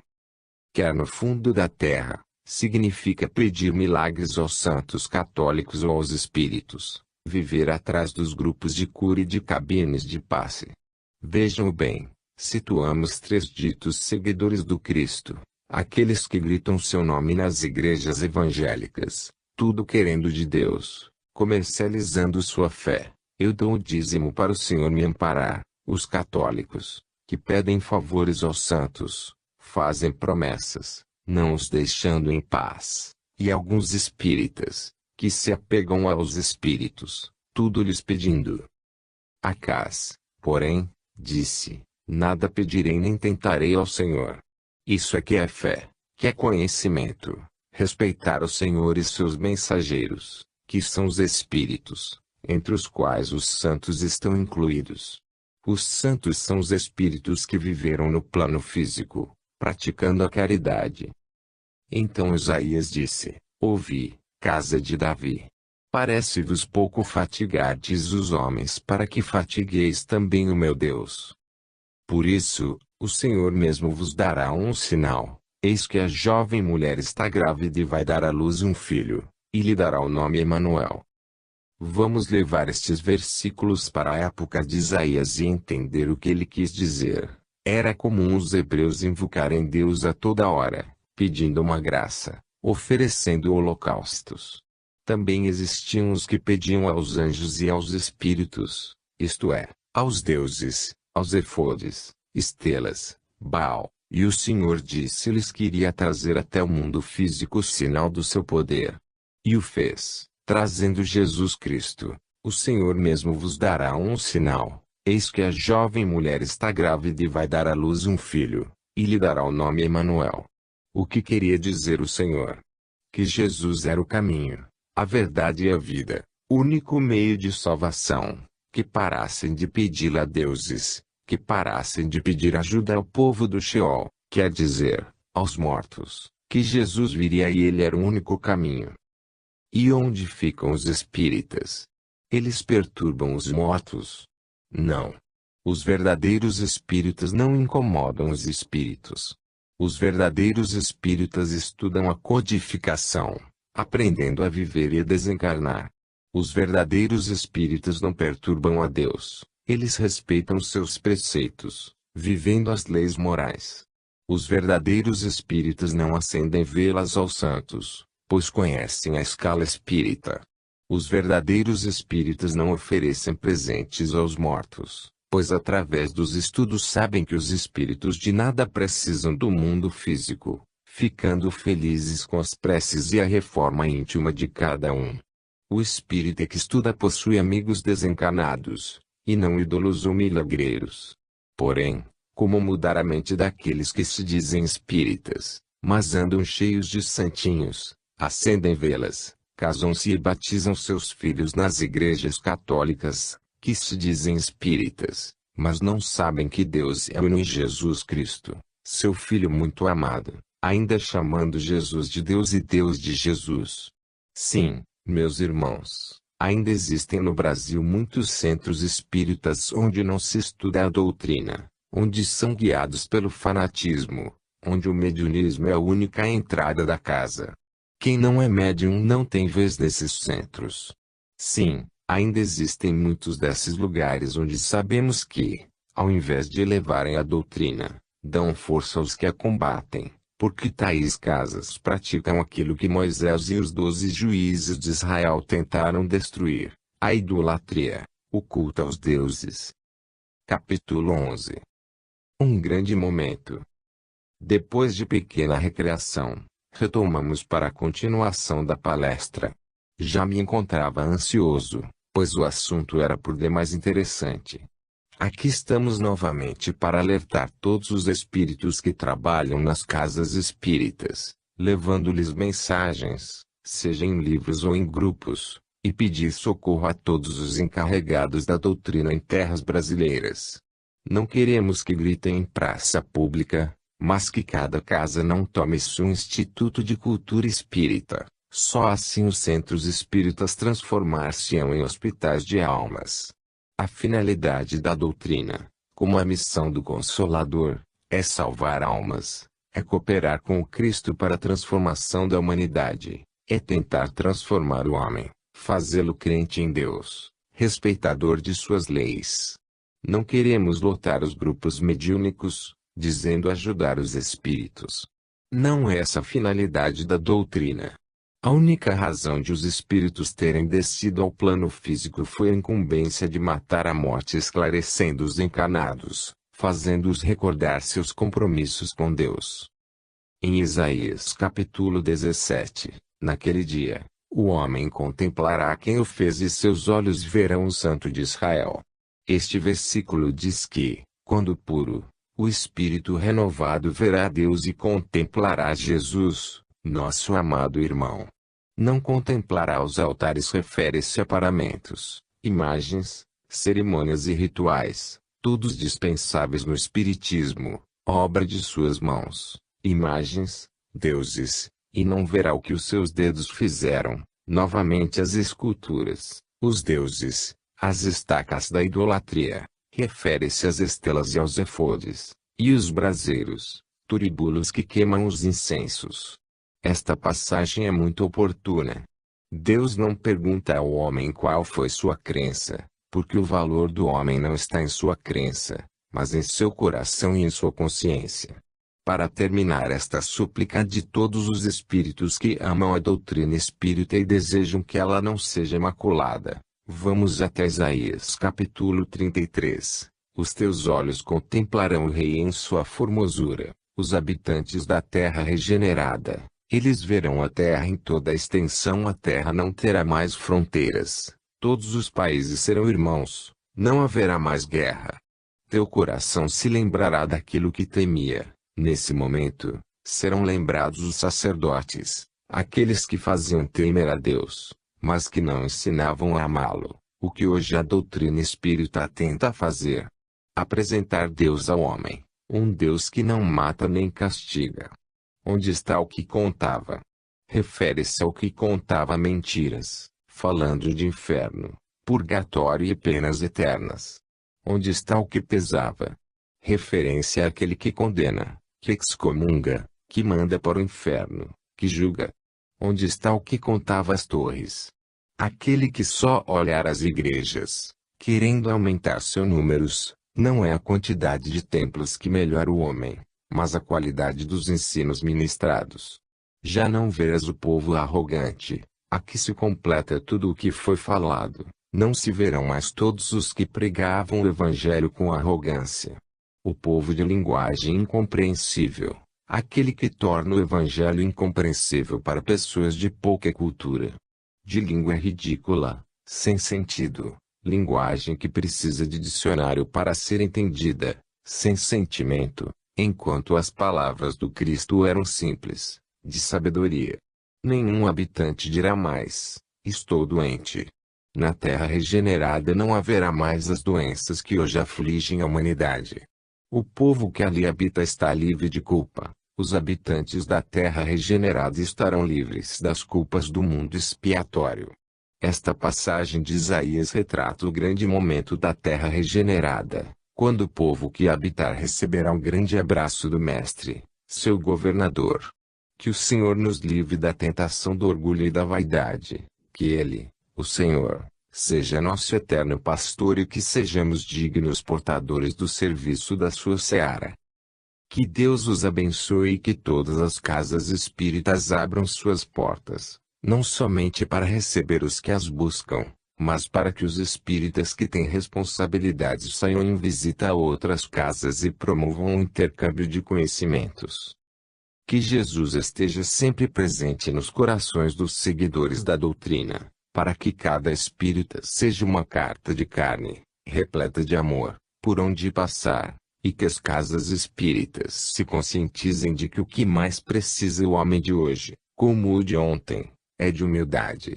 Quer no fundo da terra, significa pedir milagres aos santos católicos ou aos espíritos, viver atrás dos grupos de cura e de cabines de passe. Vejam bem, situamos três ditos seguidores do Cristo, aqueles que gritam seu nome nas igrejas evangélicas, tudo querendo de Deus, comercializando sua fé. Eu dou o dízimo para o Senhor me amparar. Os católicos, que pedem favores aos santos, fazem promessas, não os deixando em paz, e alguns espíritas, que se apegam aos espíritos, tudo lhes pedindo. Acás, porém, disse: Nada pedirei nem tentarei ao Senhor. Isso é que é fé, que é conhecimento, respeitar o Senhor e seus mensageiros, que são os espíritos, entre os quais os santos estão incluídos. Os santos são os espíritos que viveram no plano físico, praticando a caridade. Então Isaías disse: Ouvi, casa de Davi. Parece-vos pouco fatigardes os homens para que fatigueis também o meu Deus. Por isso, o Senhor mesmo vos dará um sinal: eis que a jovem mulher está grávida e vai dar à luz um filho, e lhe dará o nome Emanuel. Vamos levar estes versículos para a época de Isaías e entender o que ele quis dizer. Era comum os hebreus invocarem Deus a toda hora, pedindo uma graça, oferecendo holocaustos. Também existiam os que pediam aos anjos e aos espíritos, isto é, aos deuses, aos efodes, estrelas, Baal, e o Senhor disse-lhes que iria trazer até o mundo físico o sinal do seu poder. E o fez, trazendo Jesus Cristo. O Senhor mesmo vos dará um sinal: eis que a jovem mulher está grávida e vai dar à luz um filho, e lhe dará o nome Emanuel. O que queria dizer o Senhor? Que Jesus era o caminho, a verdade e a vida, único meio de salvação, que parassem de pedir a deuses, que parassem de pedir ajuda ao povo do Sheol, quer dizer, aos mortos, que Jesus viria e ele era o único caminho. E onde ficam os espíritas? Eles perturbam os mortos? Não. Os verdadeiros espíritas não incomodam os espíritos. Os verdadeiros espíritas estudam a codificação, aprendendo a viver e a desencarnar. Os verdadeiros espíritas não perturbam a Deus, eles respeitam seus preceitos, vivendo as leis morais. Os verdadeiros espíritas não acendem velas aos santos, pois conhecem a escala espírita. Os verdadeiros espíritas não oferecem presentes aos mortos, pois através dos estudos sabem que os espíritos de nada precisam do mundo físico, ficando felizes com as preces e a reforma íntima de cada um. O espírita que estuda possui amigos desencarnados, e não ídolos ou milagreiros. Porém, como mudar a mente daqueles que se dizem espíritas, mas andam cheios de santinhos, acendem velas, casam-se e batizam seus filhos nas igrejas católicas, que se dizem espíritas, mas não sabem que Deus é uno em Jesus Cristo, seu Filho muito amado, ainda chamando Jesus de Deus e Deus de Jesus. Sim, meus irmãos, ainda existem no Brasil muitos centros espíritas onde não se estuda a doutrina, onde são guiados pelo fanatismo, onde o mediunismo é a única entrada da casa. Quem não é médium não tem vez nesses centros. Sim, ainda existem muitos desses lugares onde sabemos que, ao invés de elevarem a doutrina, dão força aos que a combatem, porque tais casas praticam aquilo que Moisés e os 12 juízes de Israel tentaram destruir: a idolatria, o culto aos deuses. Capítulo 11. Um grande momento. Depois de pequena recreação, retomamos para a continuação da palestra. Já me encontrava ansioso, pois o assunto era por demais interessante. Aqui estamos novamente para alertar todos os espíritos que trabalham nas casas espíritas, levando-lhes mensagens, seja em livros ou em grupos, e pedir socorro a todos os encarregados da doutrina em terras brasileiras. Não queremos que gritem em praça pública, mas que cada casa não tome-se um instituto de cultura espírita. Só assim os centros espíritas transformar-se-ão em hospitais de almas. A finalidade da doutrina, como a missão do Consolador, é salvar almas, é cooperar com o Cristo para a transformação da humanidade, é tentar transformar o homem, fazê-lo crente em Deus, respeitador de suas leis. Não queremos lotar os grupos mediúnicos, dizendo ajudar os espíritos. Não é essa a finalidade da doutrina. A única razão de os espíritos terem descido ao plano físico foi a incumbência de matar a morte, esclarecendo os encarnados, fazendo-os recordar seus compromissos com Deus. Em Isaías capítulo 17, naquele dia, o homem contemplará quem o fez e seus olhos verão o Santo de Israel. Este versículo diz que, quando puro, o espírito renovado verá Deus e contemplará Jesus, nosso amado irmão. Não contemplará os altares, refere-se a paramentos, imagens, cerimônias e rituais, todos dispensáveis no espiritismo, obra de suas mãos, imagens, deuses, e não verá o que os seus dedos fizeram, novamente as esculturas, os deuses, as estacas da idolatria, refere-se às estelas e aos efodes, e os braseiros, turibulos que queimam os incensos. Esta passagem é muito oportuna. Deus não pergunta ao homem qual foi sua crença, porque o valor do homem não está em sua crença, mas em seu coração e em sua consciência. Para terminar esta súplica de todos os espíritos que amam a doutrina espírita e desejam que ela não seja imaculada, vamos até Isaías capítulo 33. Os teus olhos contemplarão o Rei em sua formosura, os habitantes da terra regenerada. Eles verão a terra em toda a extensão, a terra não terá mais fronteiras, todos os países serão irmãos, não haverá mais guerra. Teu coração se lembrará daquilo que temia, nesse momento, serão lembrados os sacerdotes, aqueles que faziam temer a Deus, mas que não ensinavam a amá-lo, o que hoje a doutrina espírita tenta fazer. Apresentar Deus ao homem, um Deus que não mata nem castiga. Onde está o que contava? Refere-se ao que contava mentiras, falando de inferno, purgatório e penas eternas. Onde está o que pesava? Referência àquele que condena, que excomunga, que manda para o inferno, que julga. Onde está o que contava as torres? Aquele que só olhar as igrejas, querendo aumentar seus números, não é a quantidade de templos que melhora o homem, mas a qualidade dos ensinos ministrados. Já não verás o povo arrogante, aqui se completa tudo o que foi falado, não se verão mais todos os que pregavam o evangelho com arrogância. O povo de linguagem incompreensível, aquele que torna o evangelho incompreensível para pessoas de pouca cultura. De língua ridícula, sem sentido, linguagem que precisa de dicionário para ser entendida, sem sentimento. Enquanto as palavras do Cristo eram simples, de sabedoria. Nenhum habitante dirá mais, estou doente. Na terra regenerada não haverá mais as doenças que hoje afligem a humanidade. O povo que ali habita está livre de culpa. Os habitantes da terra regenerada estarão livres das culpas do mundo expiatório. Esta passagem de Isaías retrata o grande momento da terra regenerada, quando o povo que habitar receberá um grande abraço do Mestre, seu governador. Que o Senhor nos livre da tentação do orgulho e da vaidade, que Ele, o Senhor, seja nosso eterno pastor e que sejamos dignos portadores do serviço da sua seara. Que Deus os abençoe e que todas as casas espíritas abram suas portas, não somente para receber os que as buscam, mas para que os espíritas que têm responsabilidades saiam em visita a outras casas e promovam o intercâmbio de conhecimentos. Que Jesus esteja sempre presente nos corações dos seguidores da doutrina, para que cada espírita seja uma carta de carne, repleta de amor, por onde passar, e que as casas espíritas se conscientizem de que o que mais precisa o homem de hoje, como o de ontem, é de humildade.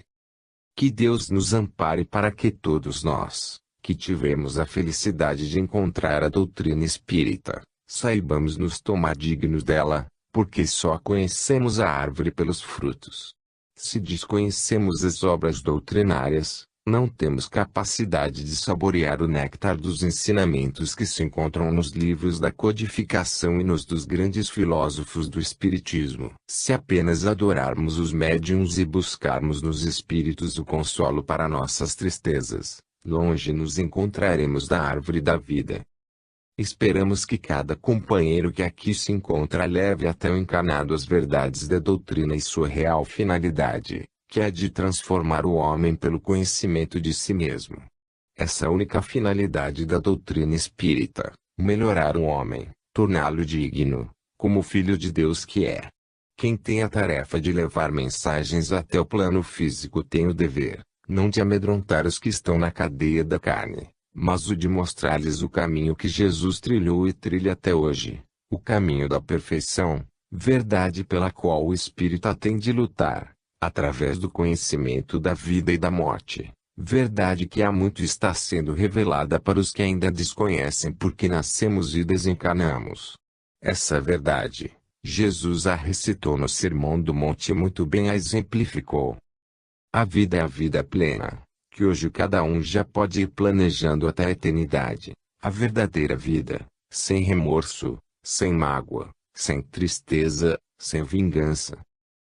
Que Deus nos ampare para que todos nós, que tivemos a felicidade de encontrar a doutrina espírita, saibamos nos tomar dignos dela, porque só conhecemos a árvore pelos frutos. Se desconhecemos as obras doutrinárias, não temos capacidade de saborear o néctar dos ensinamentos que se encontram nos livros da codificação e nos dos grandes filósofos do Espiritismo. Se apenas adorarmos os médiuns e buscarmos nos espíritos o consolo para nossas tristezas, longe nos encontraremos da árvore da vida. Esperamos que cada companheiro que aqui se encontra leve até o encarnado as verdades da doutrina e sua real finalidade, que é de transformar o homem pelo conhecimento de si mesmo. Essa única finalidade da doutrina espírita, melhorar o homem, torná-lo digno, como filho de Deus que é. Quem tem a tarefa de levar mensagens até o plano físico tem o dever, não de amedrontar os que estão na cadeia da carne, mas o de mostrar-lhes o caminho que Jesus trilhou e trilha até hoje, o caminho da perfeição, verdade pela qual o espírita tem de lutar, através do conhecimento da vida e da morte, verdade que há muito está sendo revelada para os que ainda desconhecem porque nascemos e desencarnamos. Essa verdade, Jesus a recitou no Sermão do Monte e muito bem a exemplificou. A vida é a vida plena, que hoje cada um já pode ir planejando até a eternidade, a verdadeira vida, sem remorso, sem mágoa, sem tristeza, sem vingança.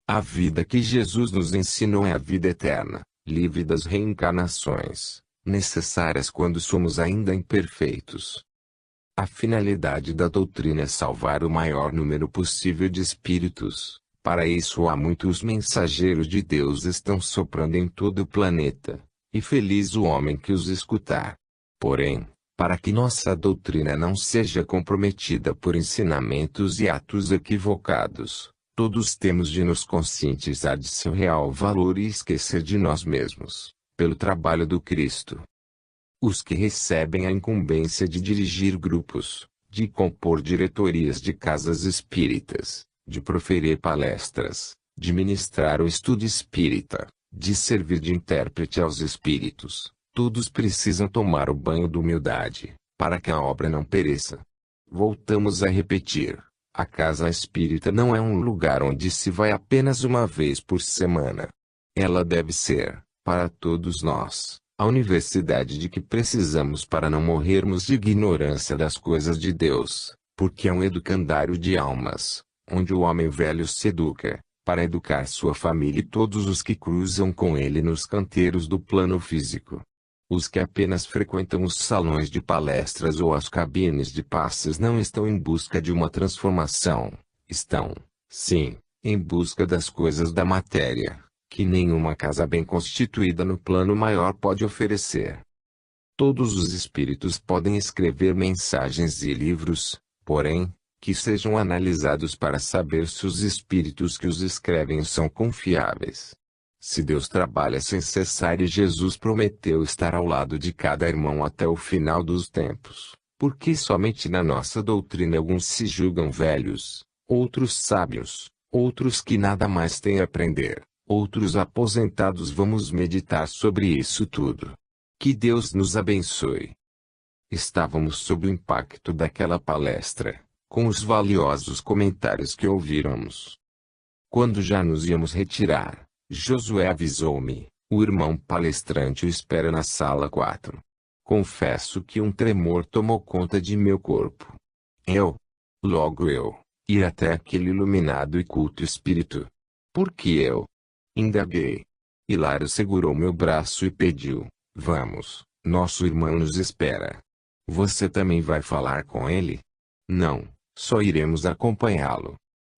A vida que Jesus nos ensinou é a vida eterna, livre das reencarnações, necessárias quando somos ainda imperfeitos. A finalidade da doutrina é salvar o maior número possível de espíritos. Para isso há muitos mensageiros de Deus estão soprando em todo o planeta, e feliz o homem que os escutar. Porém, para que nossa doutrina não seja comprometida por ensinamentos e atos equivocados, todos temos de nos conscientizar de seu real valor e esquecer de nós mesmos, pelo trabalho do Cristo. Os que recebem a incumbência de dirigir grupos, de compor diretorias de casas espíritas, de proferir palestras, de ministrar o estudo espírita, de servir de intérprete aos espíritos, todos precisam tomar o banho de humildade, para que a obra não pereça. Voltamos a repetir, a casa espírita não é um lugar onde se vai apenas uma vez por semana. Ela deve ser, para todos nós, a universidade de que precisamos para não morrermos de ignorância das coisas de Deus, porque é um educandário de almas, onde o homem velho se educa, para educar sua família e todos os que cruzam com ele nos canteiros do plano físico. Os que apenas frequentam os salões de palestras ou as cabines de passes não estão em busca de uma transformação, estão, sim, em busca das coisas da matéria, que nenhuma casa bem constituída no plano maior pode oferecer. Todos os espíritos podem escrever mensagens e livros, porém, que sejam analisados para saber se os espíritos que os escrevem são confiáveis. Se Deus trabalha sem cessar e Jesus prometeu estar ao lado de cada irmão até o final dos tempos, por que somente na nossa doutrina alguns se julgam velhos, outros sábios, outros que nada mais têm a aprender, outros aposentados? Vamos meditar sobre isso tudo. Que Deus nos abençoe. Estávamos sob o impacto daquela palestra, com os valiosos comentários que ouvíramos. Quando já nos íamos retirar, Josué avisou-me, o irmão palestrante o espera na sala 4. Confesso que um tremor tomou conta de meu corpo. Logo eu, ir até aquele iluminado e culto espírito. Por que eu? Indaguei. Hilário segurou meu braço e pediu, vamos, nosso irmão nos espera. Você também vai falar com ele? Não, só iremos acompanhá-lo.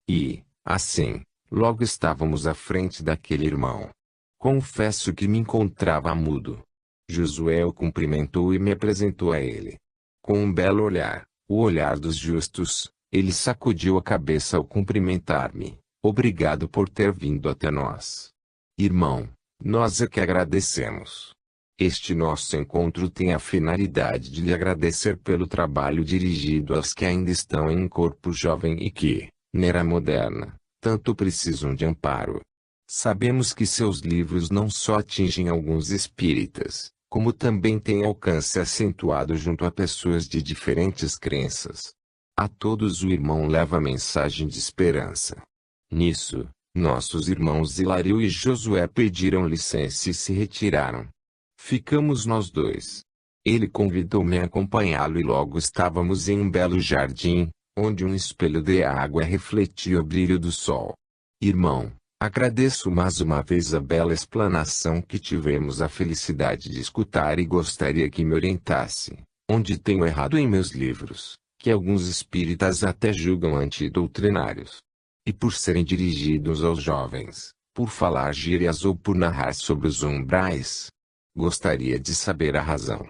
E, assim, logo estávamos à frente daquele irmão. Confesso que me encontrava mudo. Josué o cumprimentou e me apresentou a ele. Com um belo olhar, o olhar dos justos, ele sacudiu a cabeça ao cumprimentar-me. Obrigado por ter vindo até nós. Irmão, nós é que agradecemos. Este nosso encontro tem a finalidade de lhe agradecer pelo trabalho dirigido aos que ainda estão em um corpo jovem e que, na era moderna, tanto precisam de amparo. Sabemos que seus livros não só atingem alguns espíritas, como também têm alcance acentuado junto a pessoas de diferentes crenças. A todos o irmão leva a mensagem de esperança. Nisso, nossos irmãos Hilário e Josué pediram licença e se retiraram. Ficamos nós dois. Ele convidou-me a acompanhá-lo e logo estávamos em um belo jardim, onde um espelho de água refletia o brilho do sol. Irmão, agradeço mais uma vez a bela explanação que tivemos a felicidade de escutar e gostaria que me orientasse, onde tenho errado em meus livros, que alguns espíritas até julgam antidoutrinários. E por serem dirigidos aos jovens, por falar gírias ou por narrar sobre os umbrais. Gostaria de saber a razão.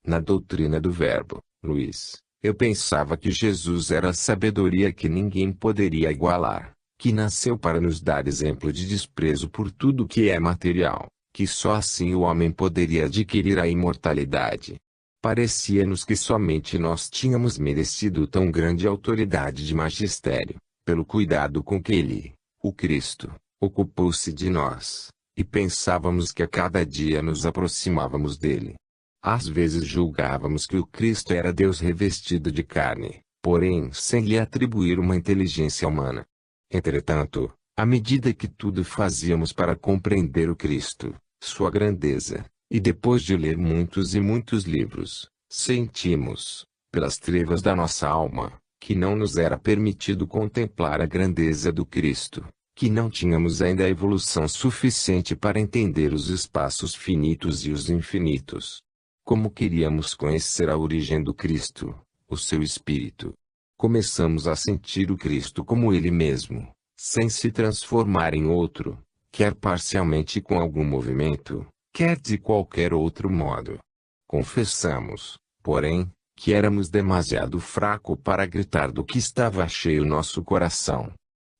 Na doutrina do Verbo, Luiz, eu pensava que Jesus era a sabedoria que ninguém poderia igualar, que nasceu para nos dar exemplo de desprezo por tudo que é material, que só assim o homem poderia adquirir a imortalidade. Parecia-nos que somente nós tínhamos merecido tão grande autoridade de magistério, pelo cuidado com que ele, o Cristo, ocupou-se de nós. E pensávamos que a cada dia nos aproximávamos dele. Às vezes julgávamos que o Cristo era Deus revestido de carne, porém sem lhe atribuir uma inteligência humana. Entretanto, à medida que tudo fazíamos para compreender o Cristo, sua grandeza, e depois de ler muitos e muitos livros, sentimos, pelas trevas da nossa alma, que não nos era permitido contemplar a grandeza do Cristo. Que não tínhamos ainda a evolução suficiente para entender os espaços finitos e os infinitos. Como queríamos conhecer a origem do Cristo, o seu Espírito. Começamos a sentir o Cristo como Ele mesmo, sem se transformar em outro, quer parcialmente com algum movimento, quer de qualquer outro modo. Confessamos, porém, que éramos demasiado fracos para gritar do que estava cheio nosso coração.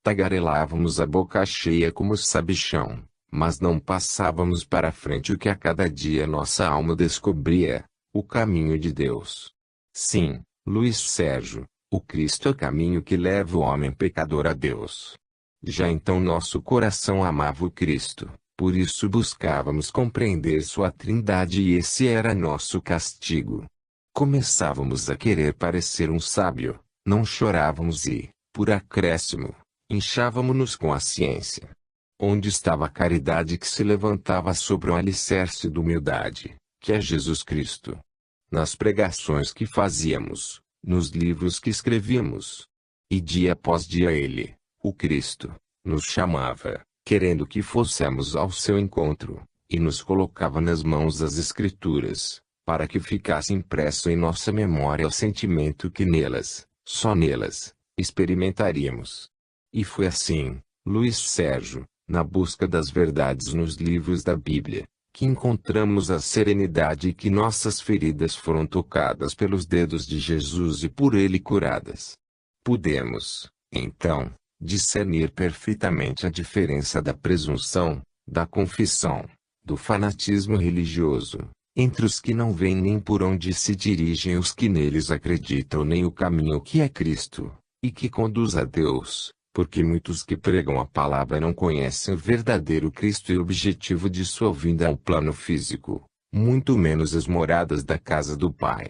Tagarelávamos a boca cheia como sabichão, mas não passávamos para frente o que a cada dia nossa alma descobria, o caminho de Deus. Sim, Luiz Sérgio, o Cristo é o caminho que leva o homem pecador a Deus. Já então nosso coração amava o Cristo, por isso buscávamos compreender sua trindade e esse era nosso castigo. Começávamos a querer parecer um sábio, não chorávamos e, por acréscimo, inchávamos-nos com a ciência. Onde estava a caridade que se levantava sobre um alicerce de humildade, que é Jesus Cristo? Nas pregações que fazíamos, nos livros que escrevíamos. E dia após dia ele, o Cristo, nos chamava, querendo que fôssemos ao seu encontro, e nos colocava nas mãos as Escrituras, para que ficasse impresso em nossa memória o sentimento que nelas, só nelas, experimentaríamos. E foi assim, Luiz Sérgio, na busca das verdades nos livros da Bíblia, que encontramos a serenidade e que nossas feridas foram tocadas pelos dedos de Jesus e por ele curadas. Pudemos, então, discernir perfeitamente a diferença da presunção, da confissão, do fanatismo religioso, entre os que não veem nem por onde se dirigem os que neles acreditam nem o caminho que é Cristo, e que conduz a Deus. Porque muitos que pregam a palavra não conhecem o verdadeiro Cristo e o objetivo de sua vinda ao plano físico, muito menos as moradas da casa do Pai.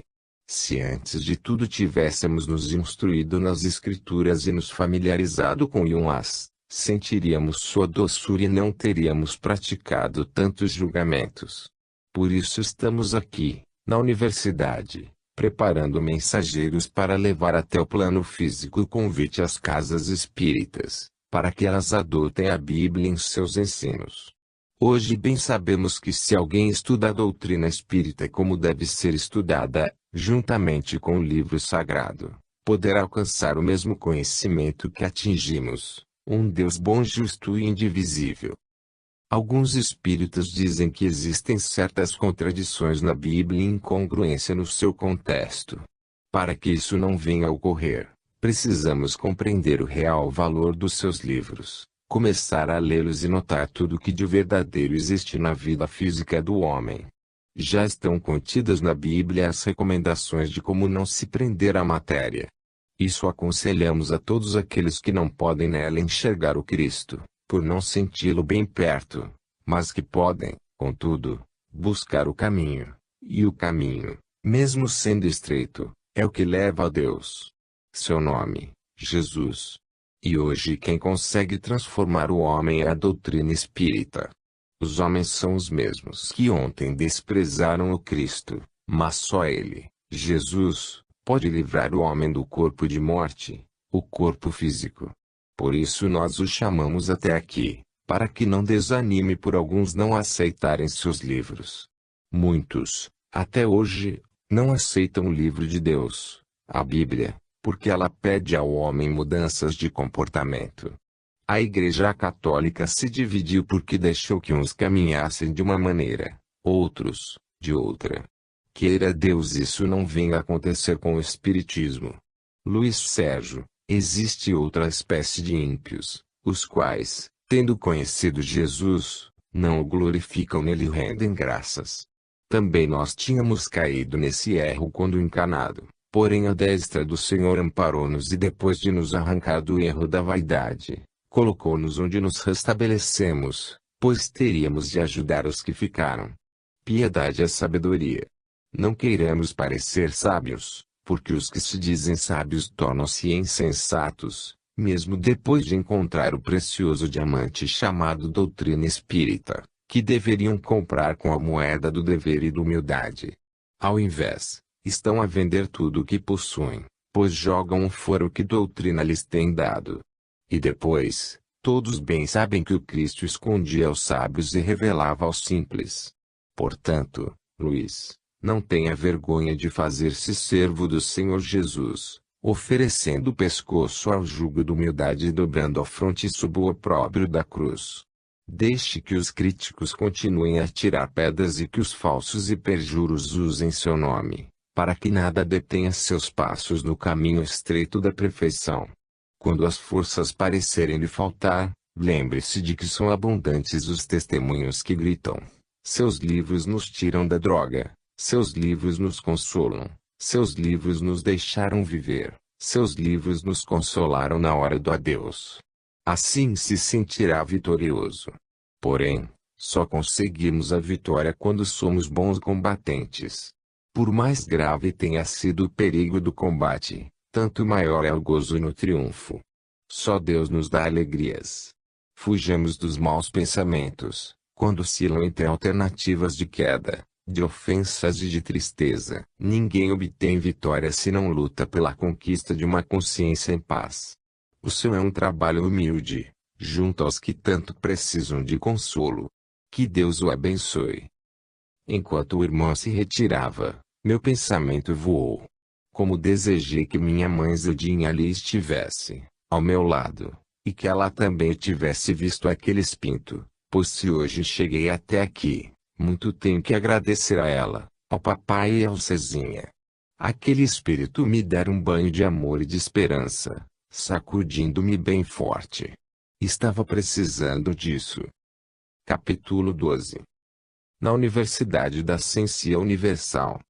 Se antes de tudo tivéssemos nos instruído nas Escrituras e nos familiarizado com Yunás, sentiríamos sua doçura e não teríamos praticado tantos julgamentos. Por isso estamos aqui, na universidade, preparando mensageiros para levar até o plano físico o convite às casas espíritas, para que elas adotem a Bíblia em seus ensinos. Hoje bem sabemos que se alguém estuda a doutrina espírita como deve ser estudada, juntamente com o livro sagrado, poderá alcançar o mesmo conhecimento que atingimos, um Deus bom, justo e indivisível. Alguns espíritas dizem que existem certas contradições na Bíblia e incongruência no seu contexto. Para que isso não venha a ocorrer, precisamos compreender o real valor dos seus livros, começar a lê-los e notar tudo o que de verdadeiro existe na vida física do homem. Já estão contidas na Bíblia as recomendações de como não se prender à matéria. Isso aconselhamos a todos aqueles que não podem nela enxergar o Cristo, por não senti-lo bem perto, mas que podem, contudo, buscar o caminho. E o caminho, mesmo sendo estreito, é o que leva a Deus. Seu nome, Jesus. E hoje quem consegue transformar o homem é a doutrina espírita. Os homens são os mesmos que ontem desprezaram o Cristo, mas só Ele, Jesus, pode livrar o homem do corpo de morte, o corpo físico. Por isso nós o chamamos até aqui, para que não desanime por alguns não aceitarem seus livros. Muitos, até hoje, não aceitam o livro de Deus, a Bíblia, porque ela pede ao homem mudanças de comportamento. A Igreja Católica se dividiu porque deixou que uns caminhassem de uma maneira, outros, de outra. Queira Deus isso não venha a acontecer com o Espiritismo. Luiz Sérgio, existe outra espécie de ímpios, os quais, tendo conhecido Jesus, não o glorificam nele e rendem graças. Também nós tínhamos caído nesse erro quando encanado, porém a destra do Senhor amparou-nos e depois de nos arrancar do erro da vaidade, colocou-nos onde nos restabelecemos, pois teríamos de ajudar os que ficaram. Piedade é sabedoria. Não queiramos parecer sábios, porque os que se dizem sábios tornam-se insensatos, mesmo depois de encontrar o precioso diamante chamado doutrina espírita, que deveriam comprar com a moeda do dever e da humildade. Ao invés, estão a vender tudo o que possuem, pois jogam fora o que doutrina lhes tem dado. E depois, todos bem sabem que o Cristo escondia aos sábios e revelava aos simples. Portanto, Luiz, não tenha vergonha de fazer-se servo do Senhor Jesus, oferecendo o pescoço ao jugo da humildade e dobrando a fronte sob o opróbrio da cruz. Deixe que os críticos continuem a tirar pedras e que os falsos e perjuros usem seu nome, para que nada detenha seus passos no caminho estreito da perfeição. Quando as forças parecerem lhe faltar, lembre-se de que são abundantes os testemunhos que gritam. Seus livros nos tiram da droga, seus livros nos consolam, seus livros nos deixaram viver, seus livros nos consolaram na hora do adeus. Assim se sentirá vitorioso. Porém, só conseguimos a vitória quando somos bons combatentes. Por mais grave tenha sido o perigo do combate, tanto maior é o gozo no triunfo. Só Deus nos dá alegrias. Fujamos dos maus pensamentos, quando oscilam entre alternativas de queda, de ofensas e de tristeza. Ninguém obtém vitória se não luta pela conquista de uma consciência em paz. O seu é um trabalho humilde, junto aos que tanto precisam de consolo. Que Deus o abençoe. Enquanto o irmão se retirava, meu pensamento voou. Como desejei que minha mãe Zedinha ali estivesse, ao meu lado, e que ela também tivesse visto aquele espinto, pois se hoje cheguei até aqui, muito tenho que agradecer a ela, ao papai e ao Cezinha. Aquele espírito me dera um banho de amor e de esperança, sacudindo-me bem forte. Estava precisando disso. Capítulo 12. Na Universidade da Ciência Universal.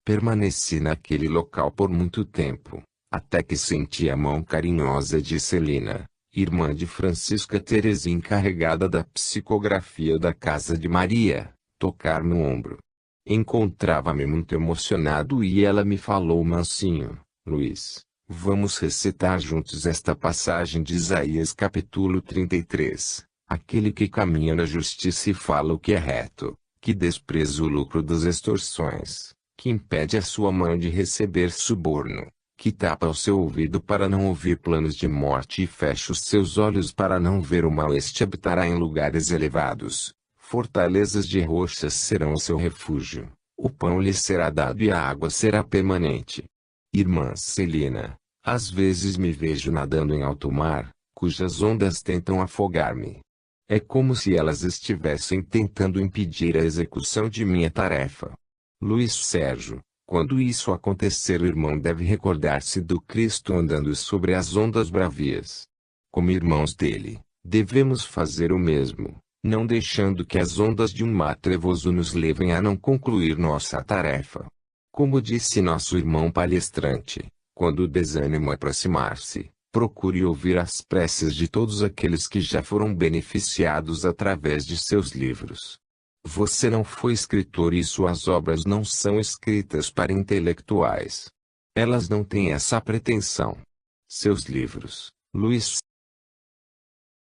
Permaneci naquele local por muito tempo, até que senti a mão carinhosa de Celina, irmã de Francisca Teresa encarregada da psicografia da Casa de Maria, tocar no ombro. Encontrava-me muito emocionado e ela me falou mansinho: Luiz, vamos recitar juntos esta passagem de Isaías capítulo 33, aquele que caminha na justiça e fala o que é reto, que despreza o lucro das extorsões, que impede a sua mão de receber suborno, que tapa o seu ouvido para não ouvir planos de morte e fecha os seus olhos para não ver o mal. Este habitará em lugares elevados, fortalezas de rochas serão o seu refúgio, o pão lhe será dado e a água será permanente. Irmã Celina, às vezes me vejo nadando em alto mar, cujas ondas tentam afogar-me. É como se elas estivessem tentando impedir a execução de minha tarefa. Luiz Sérgio, quando isso acontecer, o irmão deve recordar-se do Cristo andando sobre as ondas bravias. Como irmãos dele, devemos fazer o mesmo, não deixando que as ondas de um mar trevoso nos levem a não concluir nossa tarefa. Como disse nosso irmão palestrante, quando o desânimo aproximar-se, procure ouvir as preces de todos aqueles que já foram beneficiados através de seus livros. Você não foi escritor e suas obras não são escritas para intelectuais. Elas não têm essa pretensão. Seus livros, Luiz